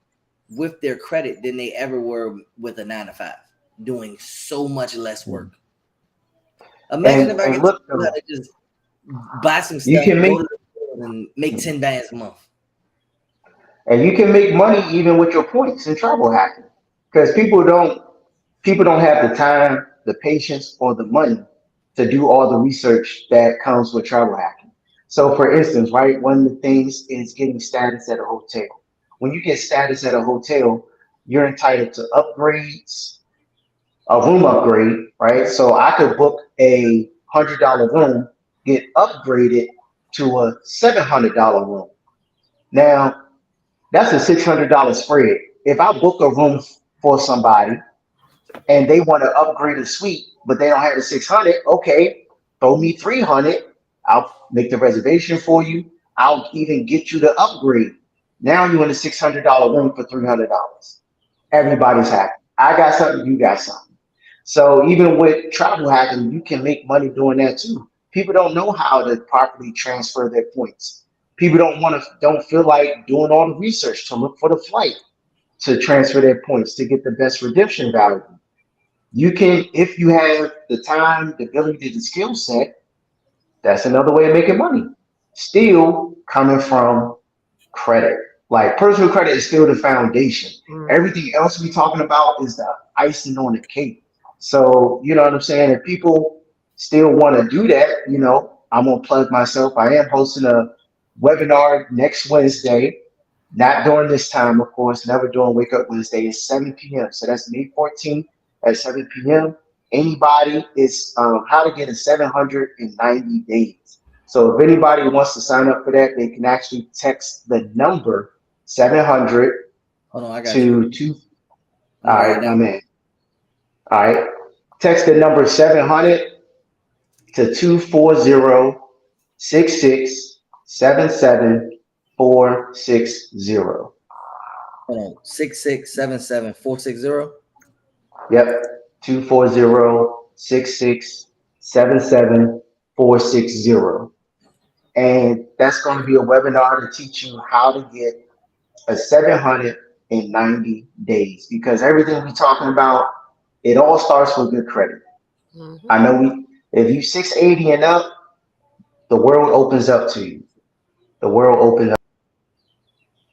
with their credit than they ever were with a 9-to-5, doing so much less work. Imagine if I could just buy some stuff, go to the store and make 10 bands a month. And you can make money even with your points in travel hacking, because people don't have the time, the patience, or the money to do all the research that comes with travel hacking. So, for instance, right, one of the things is getting status at a hotel. When you get status at a hotel, you're entitled to upgrades, a room upgrade, right? So I could book a $100 room, get upgraded to a $700 room. Now, that's a $600 spread. If I book a room for somebody and they want to upgrade a suite, but they don't have the 600, okay, throw me 300. I'll make the reservation for you. I'll even get you the upgrade. Now you're in a $600 room for $300. Everybody's happy. I got something, you got something. So even with travel hacking, you can make money doing that too. People don't know how to properly transfer their points. People don't feel like doing all the research to look for the flight to transfer their points to get the best redemption value. You can, if you have the time, the ability, the skill set, that's another way of making money. Still coming from credit. Like personal credit is still the foundation. Everything else we talking about is the icing on the cake. So, you know what I'm saying? If people still want to do that, you know, I'm gonna plug myself. I am hosting a webinar next Wednesday. Not during this time, of course, never during Wake Up Wednesday. It's 7 p.m. So that's May 14th at 7 p.m. Anybody, it's how to get in 790 days. So if anybody wants to sign up for that, they can actually text the number 700 Hold on, I got to you. 2. All right, my man. All right. Text the number 700 to 240-6677-460. Hold on, 6677460. Yep, 240-6677-460. And that's going to be a webinar to teach you how to get a 790 days, because everything we're talking about, it all starts with good credit. I know if you 680 and up, the world opens up to you. The world opens up.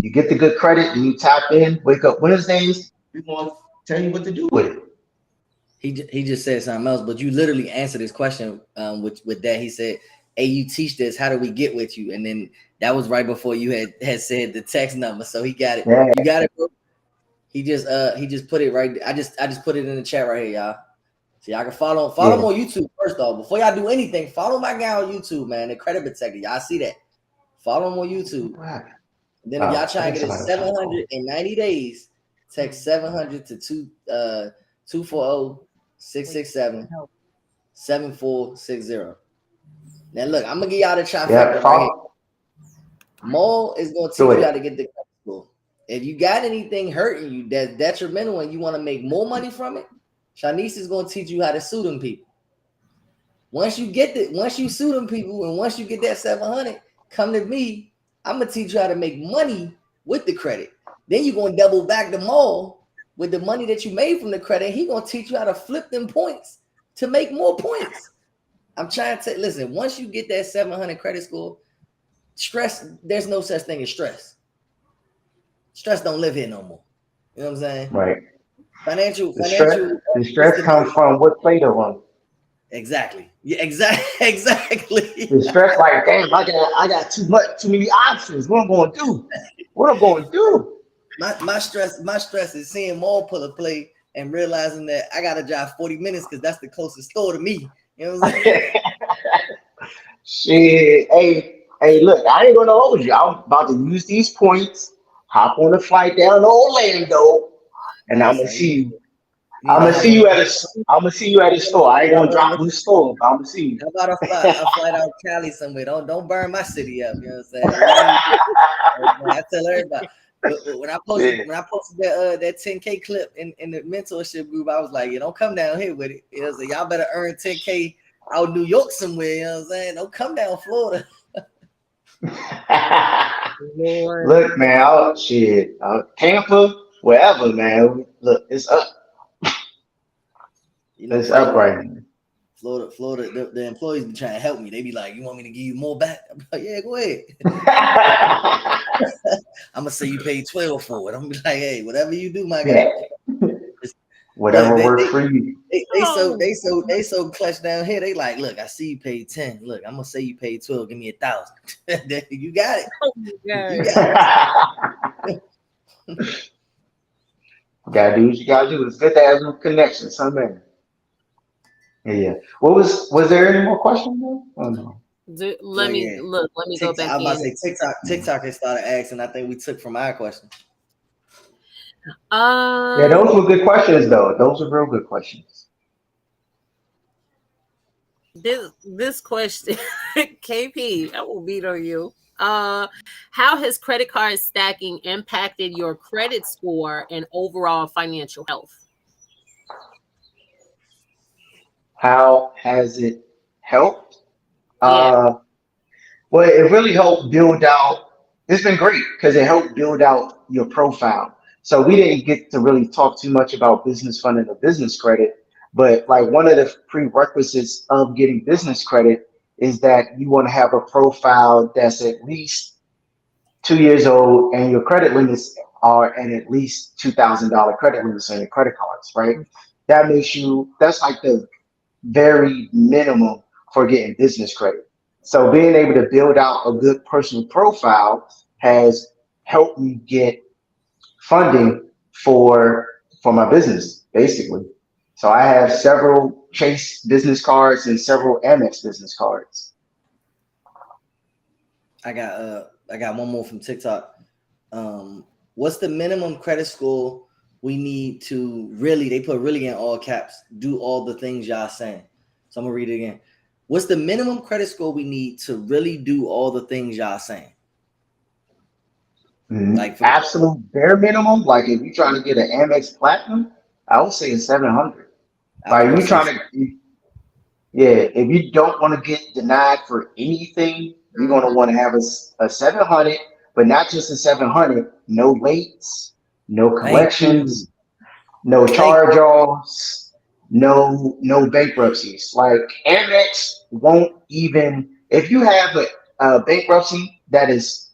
You get the good credit and you tap in, Wake Up Wednesdays, we're going to tell you what to do with it. He just said something else, but you literally answered his question with that. He said, hey, you teach this, how do we get with you? And then that was right before you had said the text number. So he got it. Yeah. You got it, bro. He just put it right. I just put it in the chat right here, y'all. So y'all can follow him on YouTube first off. Before y'all do anything, follow my guy on YouTube, man. The Credit Protector. Y'all see that. Follow him on YouTube. And then if y'all try to get it 790 days, text 700 to 240-667-7460. Now look, I'm gonna give y'all the trifecta right here. Mo is gonna teach you how to get the credit score. If you got anything hurting you that's detrimental and you want to make more money from it, Shanice is gonna teach you how to sue them people. Once you sue them people, and once you get that 700, come to me. I'm gonna teach you how to make money with the credit. Then you're gonna double back the Mo with the money that you made from the credit. He gonna teach you how to flip them points to make more points. I'm trying to listen. Once you get that 700 credit score, stress. There's no such thing as stress. Stress don't live here no more. You know what I'm saying? Right. Financial. The stress comes from what play to run. Exactly. Yeah. Exactly. The stress, like, damn, I got too many options. What I'm gonna do? My stress is seeing Mo pull a play and realizing that I gotta drive 40 minutes because that's the closest store to me. You know what I'm saying? Shit. Hey, look, I ain't gonna hold you. I'm about to use these points, hop on a flight down to Orlando, and I'm gonna see you. I'm gonna see you at a store. I ain't gonna drop the store. I'm gonna see you. How about a flight out Cali somewhere? Don't burn my city up. You know what I'm saying? I tell everybody. When I posted that 10K clip in the mentorship group, I was like, don't come down here with it. You know, so y'all better earn 10K out New York somewhere. You know what I'm saying? Don't come down Florida. Look, man, Tampa, wherever, man. Look, it's up. It's up right now. Florida, the employees be trying to help me. They be like, you want me to give you more back? I'm like, yeah, go ahead. I'm gonna say you paid 12 for it. I'm gonna be like, hey, whatever you do, my guy. Whatever works for you. They so clutch down here. They like, look, I see you paid 10. Look, I'm gonna say you paid 12. Give me 1,000. You got it. Oh my God. You got it. Gotta do what you gotta do. It's good to have some connections, huh, man? Yeah. Was there any more questions though? Oh no. Let me go back. I was about to say TikTok has started asking. I think we took from our question. Yeah, those were good questions though. Those were real good questions. This question, KP, I will beat on you. How has credit card stacking impacted your credit score and overall financial health? How has it helped? Yeah. Well, it really helped build out. It's been great because it helped build out your profile. So we didn't get to really talk too much about business funding or business credit, but like one of the prerequisites of getting business credit is that you want to have a profile that's at least 2 years old, and your credit limits are at least $2,000 credit limits on your credit cards, right? That's like the very minimum for getting business credit. So being able to build out a good personal profile has helped me get funding for my business, basically. So I have several Chase business cards and several Amex business cards. I got one more from TikTok. What's the minimum credit score we need to really, they put really in all caps, do all the things y'all saying? So I'm gonna read it again. What's the minimum credit score we need to really do all the things y'all saying? Like absolute bare minimum, like if you're trying to get an Amex Platinum, I would say it's 700. Like if you're trying to, yeah, if you don't want to get denied for anything, you're gonna want to have a 700, but not just a 700. No lates, no collections, no charge-offs, no bankruptcies. Like Amex won't even if you have a bankruptcy that is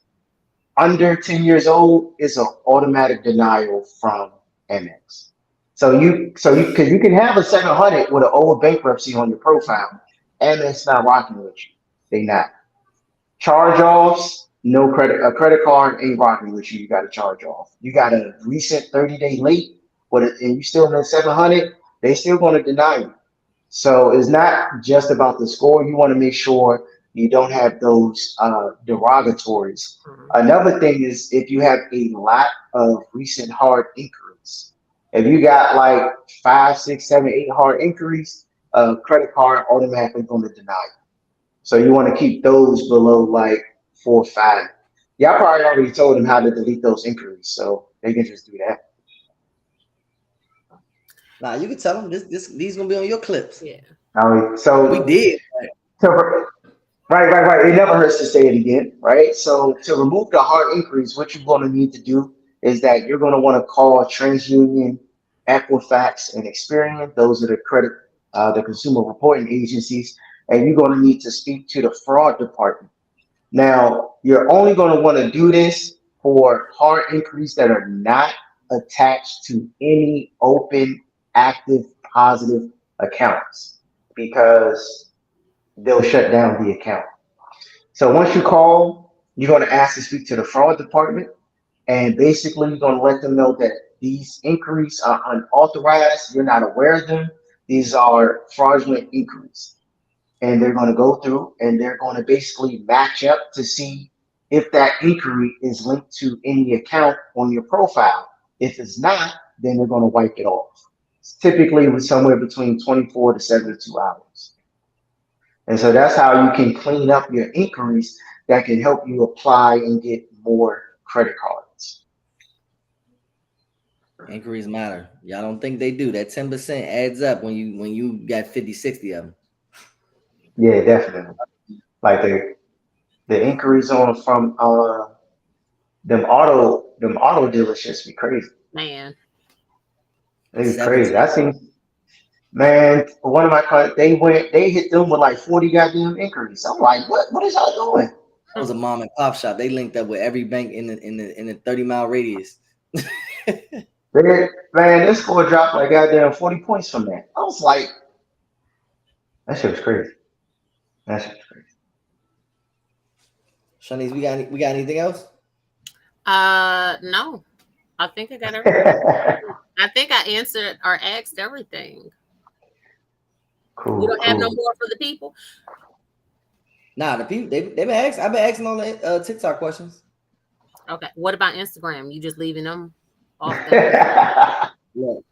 under 10 years old, it's an automatic denial from Amex. Because you can have a 700 with an old bankruptcy on your profile. Amex not rocking with you. They not. Charge offs, no credit. A credit card ain't rocking with you. You got to charge off. You got a recent 30-day late, and you still in the 700. They still going to deny you. So it's not just about the score. You want to make sure you don't have those derogatories. Another thing is if you have a lot of recent hard inquiries. If you got like 5, 6, 7, 8 hard inquiries, a credit card automatically going to deny you. So you want to keep those below like 4 or 5. Y'all probably already told them how to delete those inquiries, so they can just do that. Nah, you can tell them these gonna be on your clips. Yeah. So we did. So, right. It never hurts to say it again, right? So to remove the hard inquiries, what you're going to need to do is that you're going to want to call TransUnion, Equifax, and Experian. Those are the consumer reporting agencies, and you're going to need to speak to the fraud department. Now, you're only going to want to do this for hard inquiries that are not attached to any open, active, positive accounts, because they'll shut down the account. So once you call, you're going to ask to speak to the fraud department, and basically you're going to let them know that these inquiries are unauthorized. You're not aware of them. These are fraudulent inquiries. And they're going to go through and they're going to basically match up to see if that inquiry is linked to any account on your profile. If it's not, then they're going to wipe it off. It's typically with somewhere between 24 to 72 hours. And so that's how you can clean up your inquiries that can help you apply and get more credit cards. Inquiries matter. Y'all don't think they do. That 10% adds up when you got 50, 60 of them. Yeah, definitely. Like the inquiries on from them auto dealerships be crazy. Man. It's crazy. I seen, man, one of my clients, they hit them with like 40 goddamn inquiries. I'm like, what is y'all doing? That was a mom and pop shop. They linked up with every bank in the 30-mile radius. Man, this score dropped like goddamn 40 points from that. I was like, that shit was crazy. That shit was crazy. Shanice, we got anything else? No. I think I got everything. I think I answered or asked everything. Cool. You don't have no more for the people? Nah, the people they've been asking. I've been asking all the TikTok questions. Okay. What about Instagram? You just leaving them off? Look,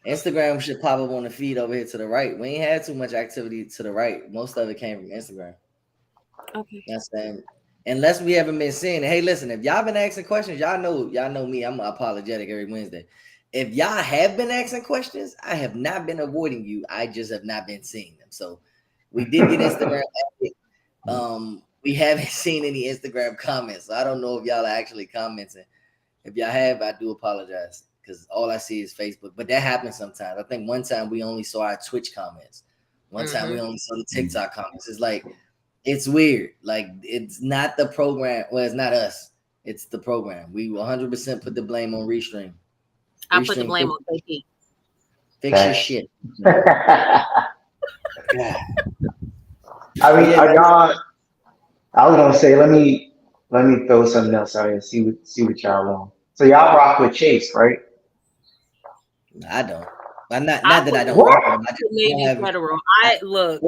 Instagram should pop up on the feed over here to the right. We ain't had too much activity to the right. Most of it came from Instagram. Okay. That's them. Unless we haven't been seeing it. Hey, listen, if y'all been asking questions, y'all know me. I'm apologetic every Wednesday. If y'all have been asking questions, I have not been avoiding you. I just have not been seeing them. So we did get Instagram. We haven't seen any Instagram comments. So I don't know if y'all are actually commenting. If y'all have, I do apologize because all I see is Facebook. But that happens sometimes. I think one time we only saw our Twitch comments. One time we only saw the TikTok comments. It's like, it's weird. Like, it's not the program. Well, it's not us. It's the program. We 100% put the blame on Restream. I put the blame on KP. Fix your shit. Yeah. I mean, y'all. I was gonna say, let me throw something else out here and see what y'all on. So y'all rock with Chase, right? I don't. Not that I don't rock with them. I just Navy don't have. Federal. I look.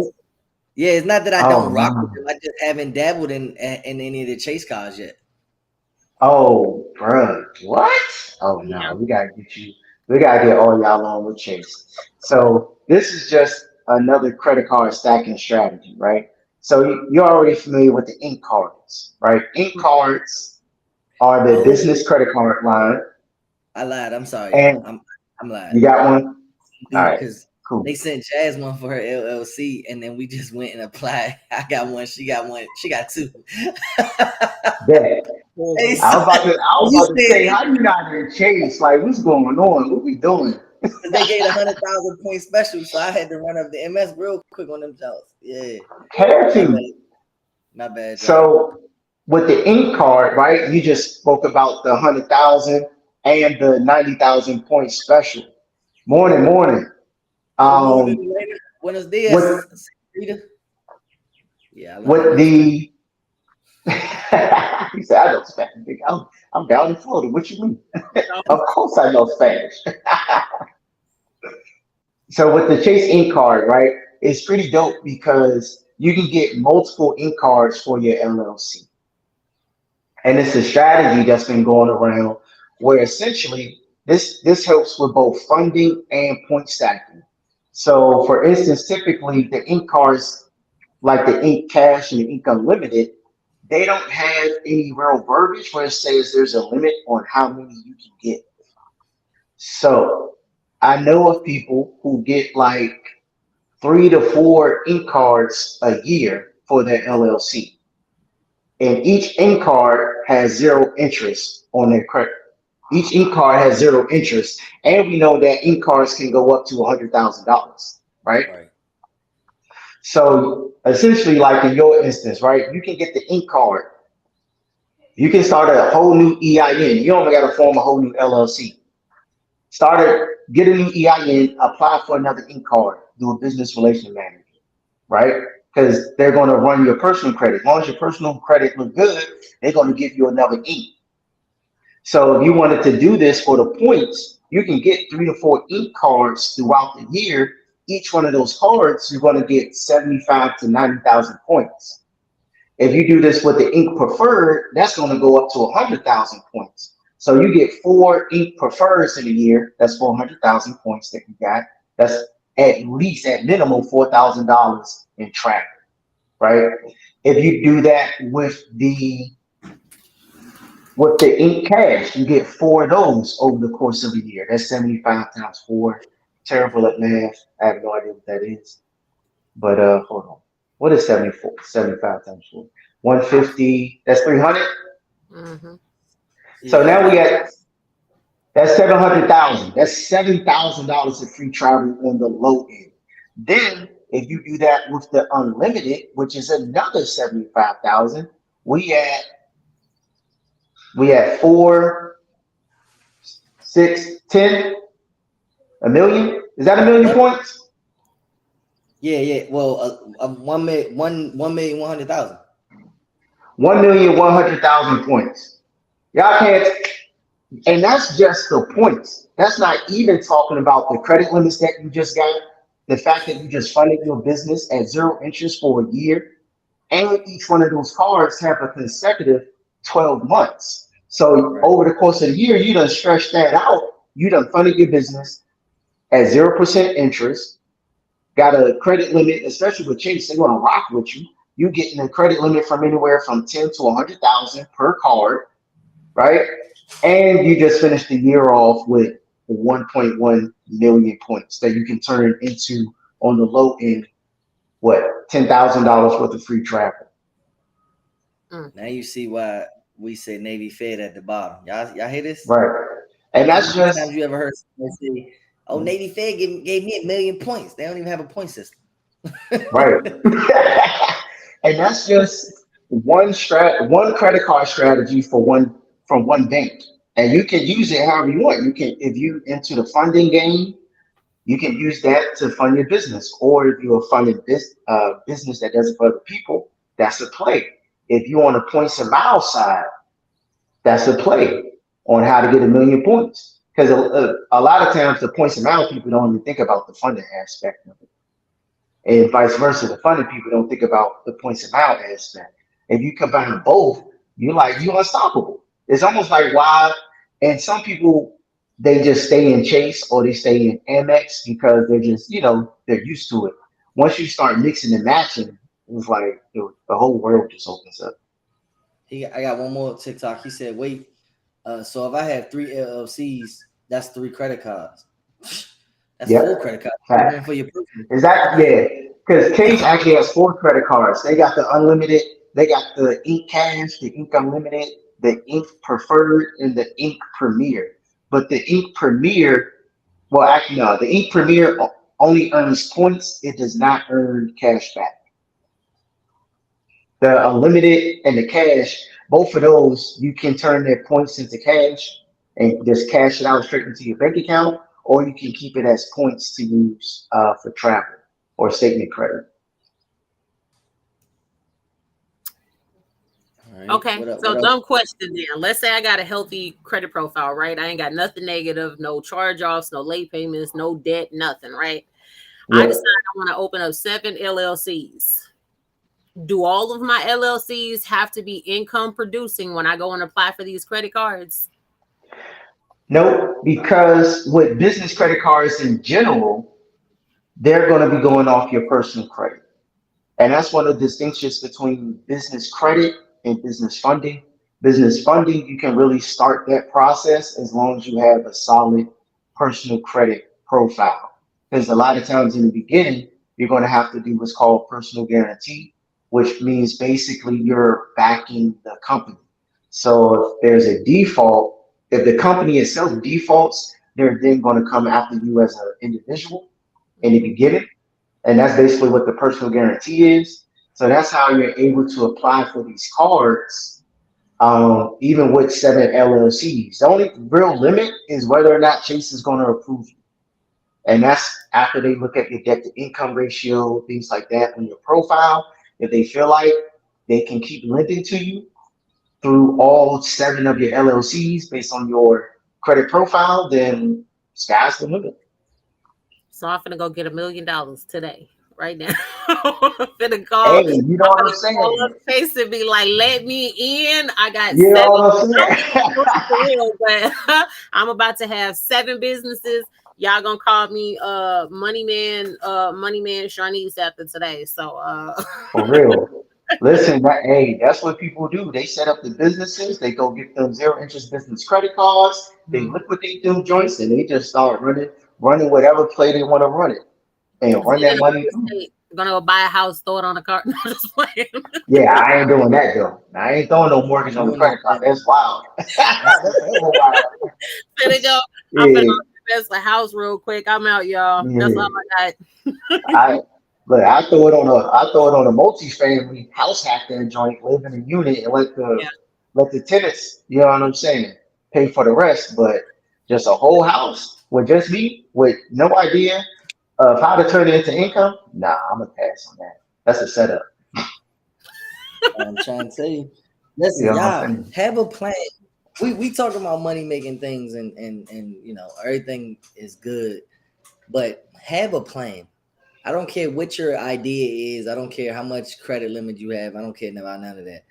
Yeah, it's not that I don't rock with them. I just haven't dabbled in any of the Chase cars yet. Oh, bruh, what? Oh no, we gotta get all y'all on with Chase. So this is just another credit card stacking strategy, right? So you're already familiar with the ink cards, right? Ink cards are the business credit card line. I lied. I'm sorry, And y'all. I'm lying. You got one? All right, Because cool. they sent Jazz one for her LLC, and then we just went and applied. I got one. She got one. She got two. Yeah. I was about to say, how you not in Chase? Like, what's going on? What we doing? They gave 100,000 point special, so I had to run up the MS real quick on them jobs. Yeah, had to. Not bad. So with the ink card, right? You just spoke about the 100,000 and the 90,000 point special. Morning. Buenos dias. Yeah. With the he said, I know Spanish. I'm down in Florida. What you mean? Of course I know Spanish. So with the Chase ink card, right? It's pretty dope because you can get multiple ink cards for your LLC. And it's a strategy that's been going around where essentially this helps with both funding and point stacking. So for instance, typically the ink cards like the ink cash and the ink unlimited, they don't have any real verbiage where it says there's a limit on how many you can get. So I know of people who get like 3 to 4 ink cards a year for their LLC. And each ink card has zero interest on their credit. Each ink card has zero interest. And we know that ink cards can go up to $100,000, right? So essentially, like in your instance, right, you can get the ink card. You can start a whole new EIN. You only got to form a whole new LLC. Get a new EIN, apply for another ink card, do a business relation manager, right? Because they're going to run your personal credit. As long as your personal credit look good, they're going to give you another ink. So if you wanted to do this for the points, you can get 3 to 4 ink cards throughout the year. Each one of those cards, you're going to get 75 to 90,000 points. If you do this with the ink preferred, that's going to go up to 100,000 points. So you get 4 ink prefers in a year. That's 400,000 points that you got. That's at least, at minimum, $4,000 in traffic, right? If you do that with the ink cash, you get 4 of those over the course of a year. That's 75 times 4. Terrible at math. I have no idea what that is. But hold on. What is 75 times 4? 150. That's 300. Mm-hmm. So now we got that's 700,000. That's $7,000 of free travel on the low end. Then if you do that with the unlimited, which is another 75,000, we had 4, 6, 10, a million. Is that a million points? Yeah. Well, 1,100,000. 1,100,000 points. Y'all can't, and that's just the points. That's not even talking about the credit limits that you just got, the fact that you just funded your business at zero interest for a year, and each one of those cards have a consecutive 12 months. So over the course of the year, you done stretched that out. You done funded your business at 0% interest, got a credit limit, especially with Chase, they're going to rock with you. You getting a credit limit from anywhere from 10 to 100,000 per card, right? And you just finished the year off with 1.1 million points that you can turn into, on the low end, what, $10,000 worth of free travel. Now you see why we say Navy Fed at the bottom. Y'all hear this? Right. And that's just. Sometimes you ever heard someone say, "Oh, Navy Fed gave me 1,000,000 points." They don't even have a point system. Right. And that's just one credit card strategy for one from one bank, and you can use it however you want. You can, if you into the funding game, you can use that to fund your business, or if you're a funded business that does it for other people, that's a play. If you on the points and miles side, that's a play on how to get 1,000,000 points. Because a lot of times the points and miles people don't even think about the funding aspect of it, and vice versa. The funding people don't think about the points and mile aspect. If you combine both, you're unstoppable. It's almost like why, and some people they just stay in Chase or they stay in Amex because they're just they're used to it. Once you start mixing and matching, it's like the whole world just opens up. I got one more TikTok. He said, "Wait, so if I have 3 LLCs, that's 3 credit cards. That's Yep. 4 credit cards. One for your person." Is that yeah? Because Chase actually has 4 credit cards. They got the unlimited, they got the Ink Cash, the Ink Unlimited, the Ink Preferred, and the Ink Premier. But the Ink Premier, well, actually no, the Ink Premier only earns points. It does not earn cash back. The unlimited and the cash, both of those, you can turn their points into cash and just cash it out straight into your bank account, or you can keep it as points to use for travel or statement credit. Right. Okay, so dumb question then. Let's say I got a healthy credit profile, right? I ain't got nothing negative, no charge-offs, no late payments, no debt, nothing, right? Yeah. I decide I want to open up 7 LLCs. Do all of my LLCs have to be income producing when I go and apply for these credit cards? No, because with business credit cards in general, they're going to be going off your personal credit. And that's one of the distinctions between business credit and business funding. Business funding, you can really start that process as long as you have a solid personal credit profile. Because a lot of times in the beginning, you're going to have to do what's called personal guarantee, which means basically you're backing the company. So if there's a default, if the company itself defaults, they're then going to come after you as an individual in the beginning. And that's basically what the personal guarantee is. So that's how you're able to apply for these cards, even with 7 LLCs. The only real limit is whether or not Chase is going to approve you. And that's after they look at your debt to income ratio, things like that on your profile. If they feel like they can keep lending to you through all 7 of your LLCs based on your credit profile, then sky's the limit. So I'm gonna go get $1 million today, right now. I'm gonna call. Hey, you know what I'm saying? Call up Chase and be like, "Let me in. I got you 7." Know what I'm saying? But I'm about to have 7 businesses. Y'all gonna call me Money Man Sharnice after today. So for real. Listen, that's what people do. They set up the businesses, they go get them 0 interest business credit cards, they liquidate them joints, and they just start running whatever play they want to run it. And run that money. Gonna go buy a house, throw it on a card. Just playing. Yeah, I ain't doing that though. I ain't throwing no mortgage on the credit card. That's wild. That's wild. Finna go. Yeah. I'm finna invest a house real quick. I'm out, y'all. Yeah. That's all I got. I throw it on a multi-family house hack that joint, live in a unit, and let the tenants, you know what I'm saying, pay for the rest. But just a whole house with just me, with no idea of how to turn it into income, nah, I'm gonna pass on that. That's a setup. I'm trying to tell you. Listen, y'all have a plan. We talking about money making things and everything is good, but have a plan. I don't care what your idea is. I don't care how much credit limit you have. I don't care about none of that.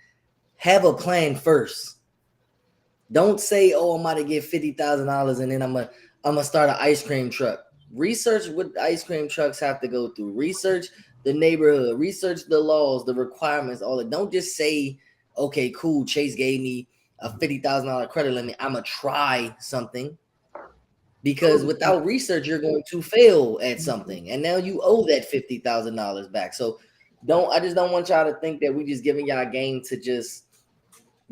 Have a plan first. Don't say, "Oh, I'm about to get $50,000 and then I'm gonna start an ice cream truck." Research what ice cream trucks have to go through. Research the neighborhood. Research the laws, the requirements, all that. Don't just say, "Okay, cool. Chase gave me a $50,000 credit limit. I'm gonna try something." Because without research, you're going to fail at something, and now you owe that $50,000 back. So, I just don't want y'all to think that we just giving y'all a game to just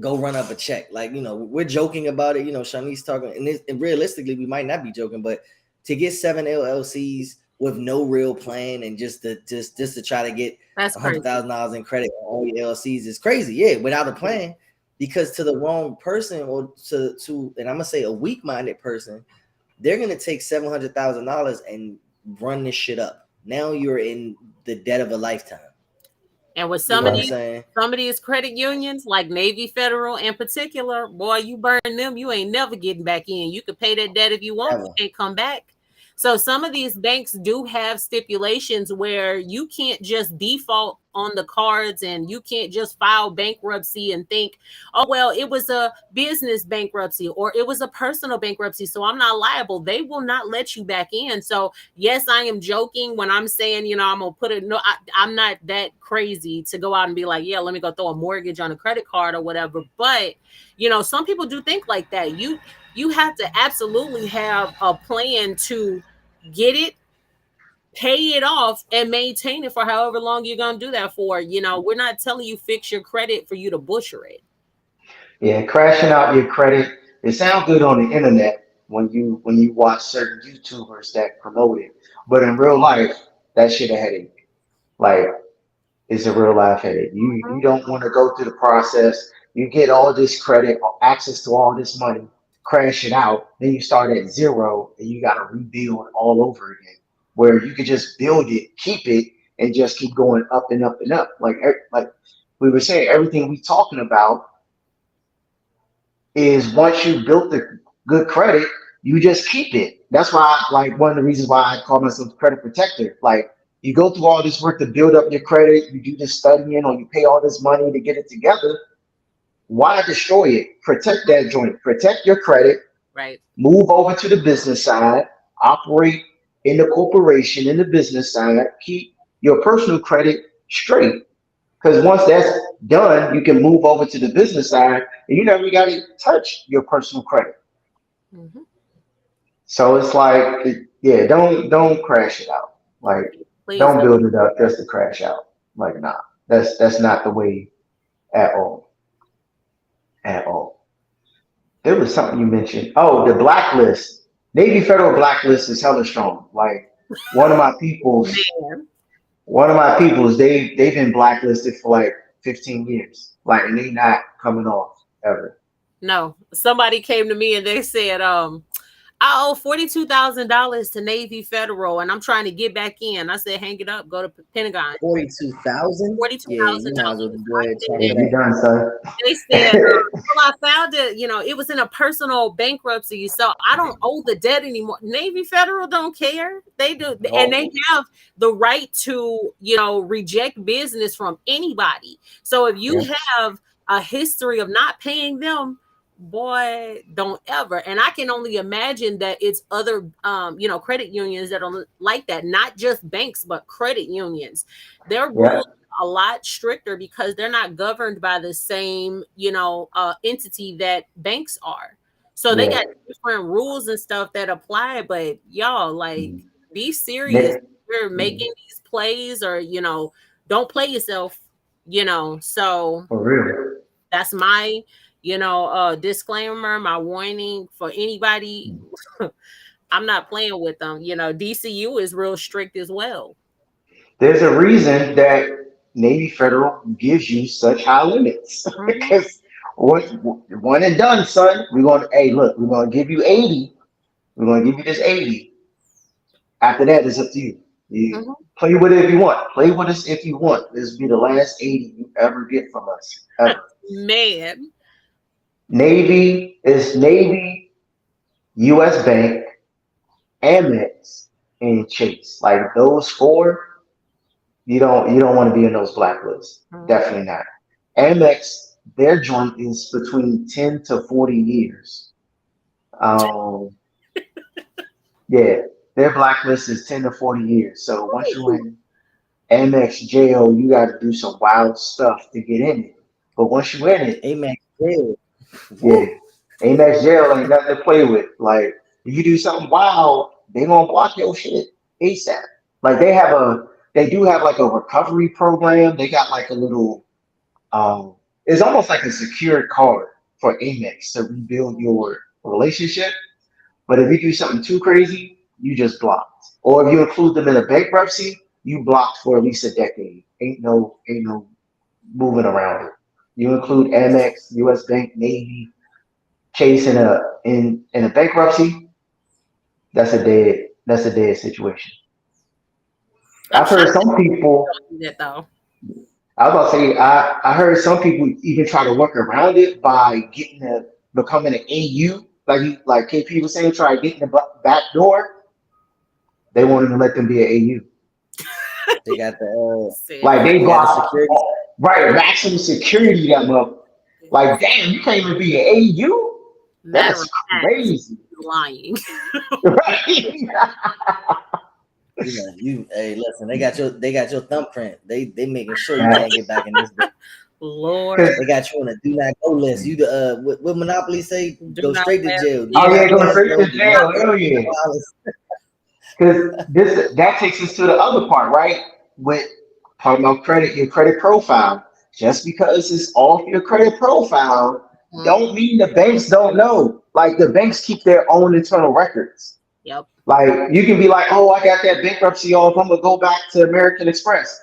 go run up a check. Like, we're joking about it. Shanice talking, and realistically, we might not be joking, but to get 7 LLCs with no real plan and just to try to get $100,000 in credit on all your LLCs is crazy. Yeah, without a plan. because to the wrong person, or to and I'm gonna say a weak-minded person, they're gonna take $700,000 and run this shit up. Now you're in the debt of a lifetime. And with You some know of what I'm these saying? some of these credit unions, like Navy Federal in particular, boy, you burn them, you ain't never getting back in. You could pay that debt if you want, you Ever. can't come back. So some of these banks do have stipulations where you can't just default on the cards, and you can't just file bankruptcy and think, oh well, it was a business bankruptcy or it was a personal bankruptcy, so I'm not liable. They will not let you back in. So yes, I am joking when I'm saying, I'm gonna put it. No, I'm not that crazy to go out and be like, yeah, let me go throw a mortgage on a credit card or whatever. But some people do think like that. You have to absolutely have a plan to get it, pay it off, and maintain it for however long you're gonna do that for. We're not telling you fix your credit for you to butcher it. Yeah, crashing out your credit. It sounds good on the internet when you watch certain YouTubers that promote it, but in real life, that shit a headache. Like it's a real life headache. You don't want to go through the process. You get all this credit, access to all this money, crash it out, then you start at zero and you got to rebuild all over again. Where you could just build it, keep it, and just keep going up and up and up. Like we were saying, everything we talking about is once you built the good credit, you just keep it. That's why, like, one of the reasons why I call myself credit protector. Like, you go through all this work to build up your credit, you do this studying, or you pay all this money to get it together. Why destroy it? Protect that joint, protect your credit, Right. move over to the business side, operate in the corporation, in the business side, keep your personal credit straight. Because once that's done, you can move over to the business side and you never got to touch your personal credit. Mm-hmm. So it's like, yeah, don't crash it out. Like, Please don't don't. build it up just to crash out. Like, nah, that's not the way at all. At all. There was something you mentioned. Oh, the blacklist. Navy Federal blacklist is hella strong. Like one of my people's, Man. one of my people's, they've been blacklisted for like 15 years. Like, and they not coming off ever. No, somebody came to me and they said, I owe $42,000 to Navy Federal, and I'm trying to get back in. I said, hang it up, go to Pentagon. 42,000. Yeah, you might as well $42,000. just go ahead and I check Yeah, for said, you that. done, son. they said, well, I found it. It was in a personal bankruptcy, so I don't owe the debt anymore. Navy Federal don't care. They do, and they No. have the right to, reject business from anybody. So if you Yeah. have a history of not paying them, boy, don't ever. And I can only imagine that it's other, credit unions that are like that, not just banks, but credit unions. Their Yeah. rules a lot stricter because they're not governed by the same, entity that banks are. So they Yeah. got different rules and stuff that apply. But y'all, like, Mhm. be serious. Ne- You're mhm. making these plays, or don't play yourself. So For real. that's my, disclaimer, my warning for anybody. I'm not playing with them. DCU is real strict as well. There's a reason that Navy Federal gives you such high limits Mhm. because one and done, son. We're going to, hey, look, we're going to give you 80. We're going to give you this 80. After that, it's up to you. You Mhm. play with it if you want. Play with us if you want. This will be the last 80 you ever get from us, ever. Man. Navy is Navy, U.S. Bank, Amex, and Chase. Like those four, you don't want to be in those blacklists. Mhm. Definitely not. Amex, their joint is between 10 to 40 years. Um, yeah, their blacklist is 10 to 40 years. So once you're in Amex jail, you got to do some wild stuff to get in it. But once you're in it, Amen. Yeah. yeah, Woo. Amex jail ain't nothing to play with. Like if you do something wild, they gonna block your shit ASAP. Like they do have like a recovery program. They got like a little it's almost like a secured card for Amex to rebuild your relationship. But if you do something too crazy, you just blocked. Or if you include them in a bankruptcy, you blocked for at least a decade. Ain't no moving around it. You include Amex, U.S. Bank, Navy, Chase in a bankruptcy. That's a dead situation. I'm I've heard shocked that some people. don't do that though. I was about to say I heard some people even try to work around it by becoming an AU, like KP was saying, try getting the back door. They won't even let them be an AU. They got the Like they they got the block security. right maximum security that month. Like damn, you can't even be an AU. Matter That's of fact, crazy, lying. right? Hey, listen, they got your thumbprint. They making sure you can't get back in this. Lord, They got you on a do not go list. You what Monopoly say? do Go not straight to pass. jail. Do Oh Yeah, not yeah, going pass straight go. to Do not jail. pass Hell yeah. violence. Because that takes us to the other part, right? With talking about credit, your credit profile. Just because it's off your credit profile, don't mean the banks don't know. Like the banks keep their own internal records. Yep. Like you can be like, oh, I got that bankruptcy off. I'm gonna go back to American Express.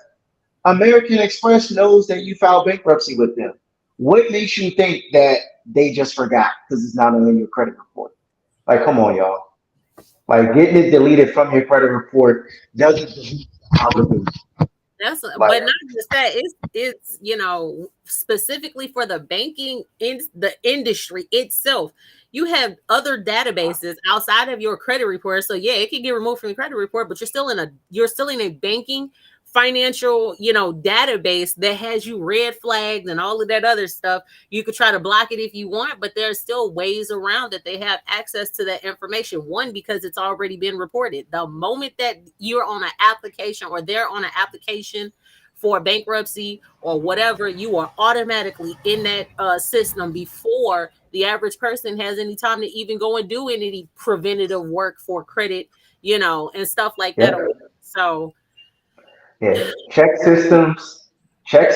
American Express knows that you filed bankruptcy with them. What makes you think that they just forgot because it's not on your credit report? Like, come on, y'all. Like getting it deleted from your credit report doesn't delete the obligation. Like, But not just that. It's specifically for the banking in the industry itself. You have other databases outside of your credit report. So yeah, it can get removed from your credit report, but you're still in a banking financial, database that has you red flags and all of that other stuff. You could try to block it if you want, but there's still ways around that they have access to that information. One, because it's already been reported. The moment that you're on an application or they're on an application for bankruptcy or whatever, you are automatically in that system before the average person has any time to even go and do any preventative work for credit, and stuff like that. yeah, So yeah. Check systems, and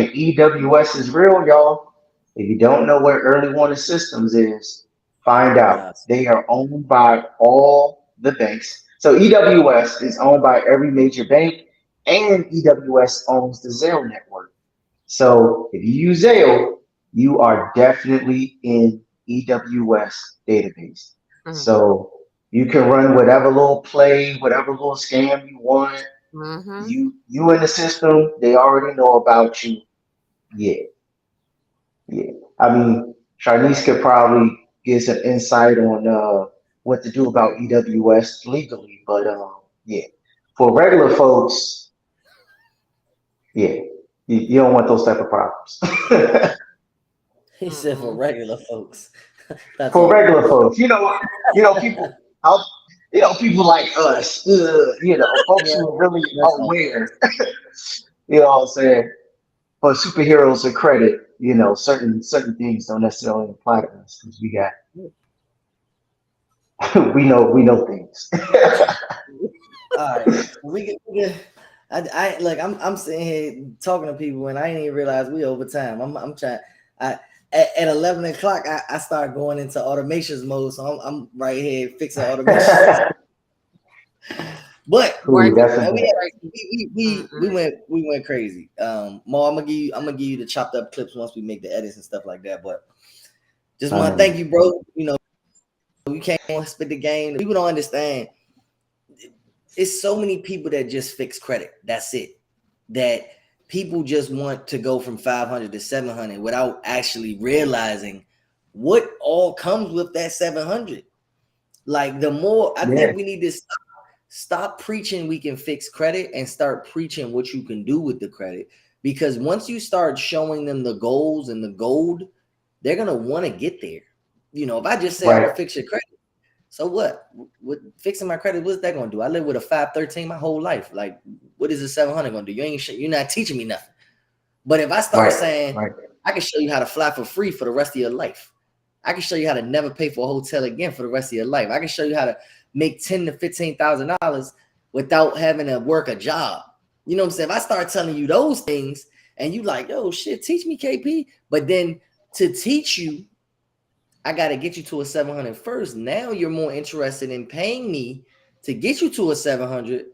EWS is real, y'all. If you don't know what early warning systems is, find out. Nah, They are owned by all the banks. So EWS is owned by every major bank, and EWS owns the Zelle network. So if you use Zelle, you are definitely in EWS database. So you can run whatever little play, whatever little scam you want. You in the system, they already know about you. Yeah, yeah. I mean, Charlize could probably give some insight on what to do about EWS legally, but yeah, for regular folks, yeah, you don't want those type of problems. he said for regular folks. That's For all. regular folks, people, how, people like us, folks Yeah, who are really listen. aware. You know what I'm saying? For superheroes of credit, certain things don't necessarily apply to us because we know things. All right, we get. I like I'm sitting here talking to people and I didn't even realize we over time. I'm trying. I at 11 o'clock I start going into automations mode, so I'm right here fixing automations. But Ooh, that's man, a we went crazy. Mo, I'm gonna give you the chopped up clips once we make the edits and stuff like that. But just want to thank you, bro. You can't spit the game. People don't understand. It's so many people that just fix credit. That's it. That people just want to go from 500 to 700 without actually realizing what all comes with that 700. Like the more I yeah, think we need to stop preaching we can fix credit and start preaching what you can do with the credit. Because once you start showing them the goals and the gold, they're gonna want to get there. If I just say I'm right, gonna fix your credit, so what? With fixing my credit, what's that gonna do? I live with a 513 my whole life. Like, what is a 700 gonna do? You're not teaching me nothing. But if I start right, saying right, I can show you how to fly for free for the rest of your life, I can show you how to never pay for a hotel again for the rest of your life. I can show you how to make $10,000 to $15,000 without having to work a job. You know what I'm saying? If I start telling you those things and you like, yo, shit, teach me KP. But then to teach you, I got to get you to a 700 first. Now you're more interested in paying me to get you to a 700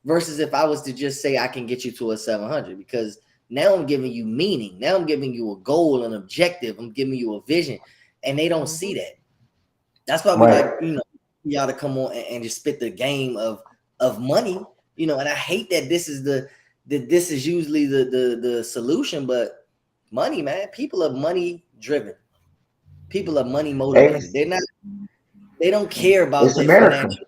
versus if I was to just say I can get you to a 700, because Now I'm giving you meaning. Now I'm giving you a goal, an objective. I'm giving you a vision, and they don't see that. That's why we like, y'all to come on and just spit the game of money, and I hate that this is usually the solution, but money, man. People are money driven. People are money motivated. They don't care about their financial.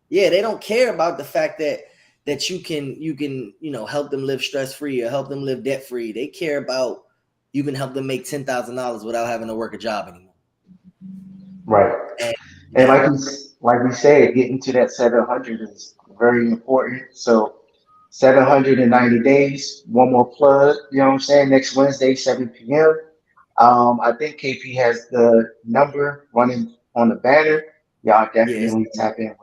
Yeah, they don't care about the fact that you can help them live stress free or help them live debt free. They care about you can help them make $10,000 without having to work a job anymore. Right. And like we said, getting to that 700 is very important. So 790 days, one more plug, you know what I'm saying? Next Wednesday, 7 p.m. I think KP has the number running on the banner. Y'all definitely tap in.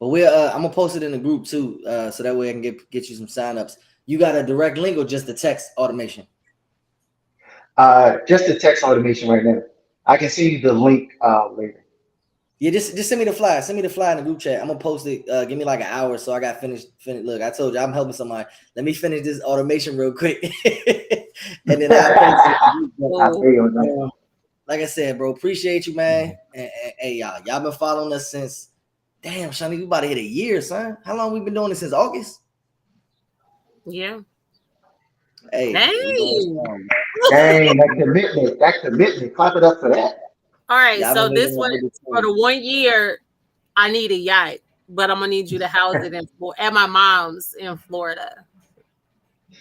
But I'm gonna post it in the group too, so that way I can get you some signups. You got a direct link or just the text automation? Just the text automation right now. I can see the link later. Yeah, just send me the flyer. Send me the flyer in the group chat. I'm gonna post it. Give me like an hour, so I got finished. Look, I told you I'm helping somebody. Let me finish this automation real quick, and then I'll post it. Like I said, bro, appreciate you, man. And hey, y'all been following us since. Damn, Shani, we about to hit a year, son. How long we been doing this since August? Yeah. Hey, dang, that commitment. Clap it up for that. All right, so this one for the 1 year, I need a yacht, but I'm gonna need you to house it at my mom's in Florida.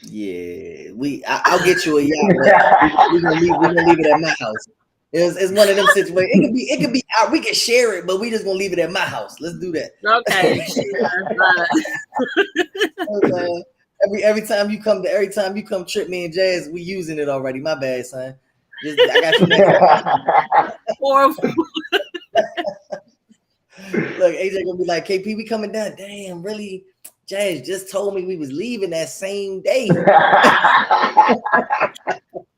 Yeah, I'll get you a yacht. We're gonna leave it at my house. It's one of them situations. It could be out. We can share it, but we just gonna leave it at my house. Let's do that. Okay. Every time you come trip me and Jazz, we using it already. My bad, son. I got you next. Horrible. Look, AJ gonna be like, KP, we coming down. Damn, really? Jazz just told me we was leaving that same day.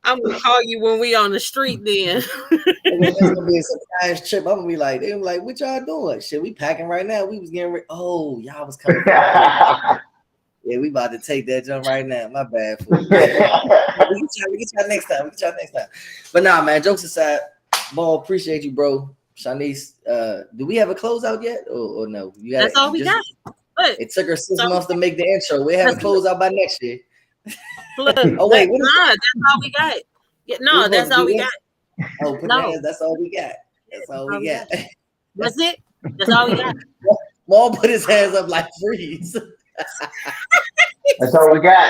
I'm gonna call you when we on the street then. It's gonna be a surprise trip. I'm gonna be like, they're like, what y'all doing? Shit, we packing right now. We was getting ready. Oh, y'all was coming. Yeah, we about to take that jump right now. My bad. We get y'all next time. But nah, man, jokes aside, Ball, appreciate you, bro. Shanice, do we have a closeout yet? Or no? That's all we got. It took her 6 months to make the intro. We have a closeout by next year. Look, that's all we got. Yeah, no, that's all we got. Oh, that's all we got. That's all we got. That's it. That's all we got. Maul put his hands up like freeze. That's all we got.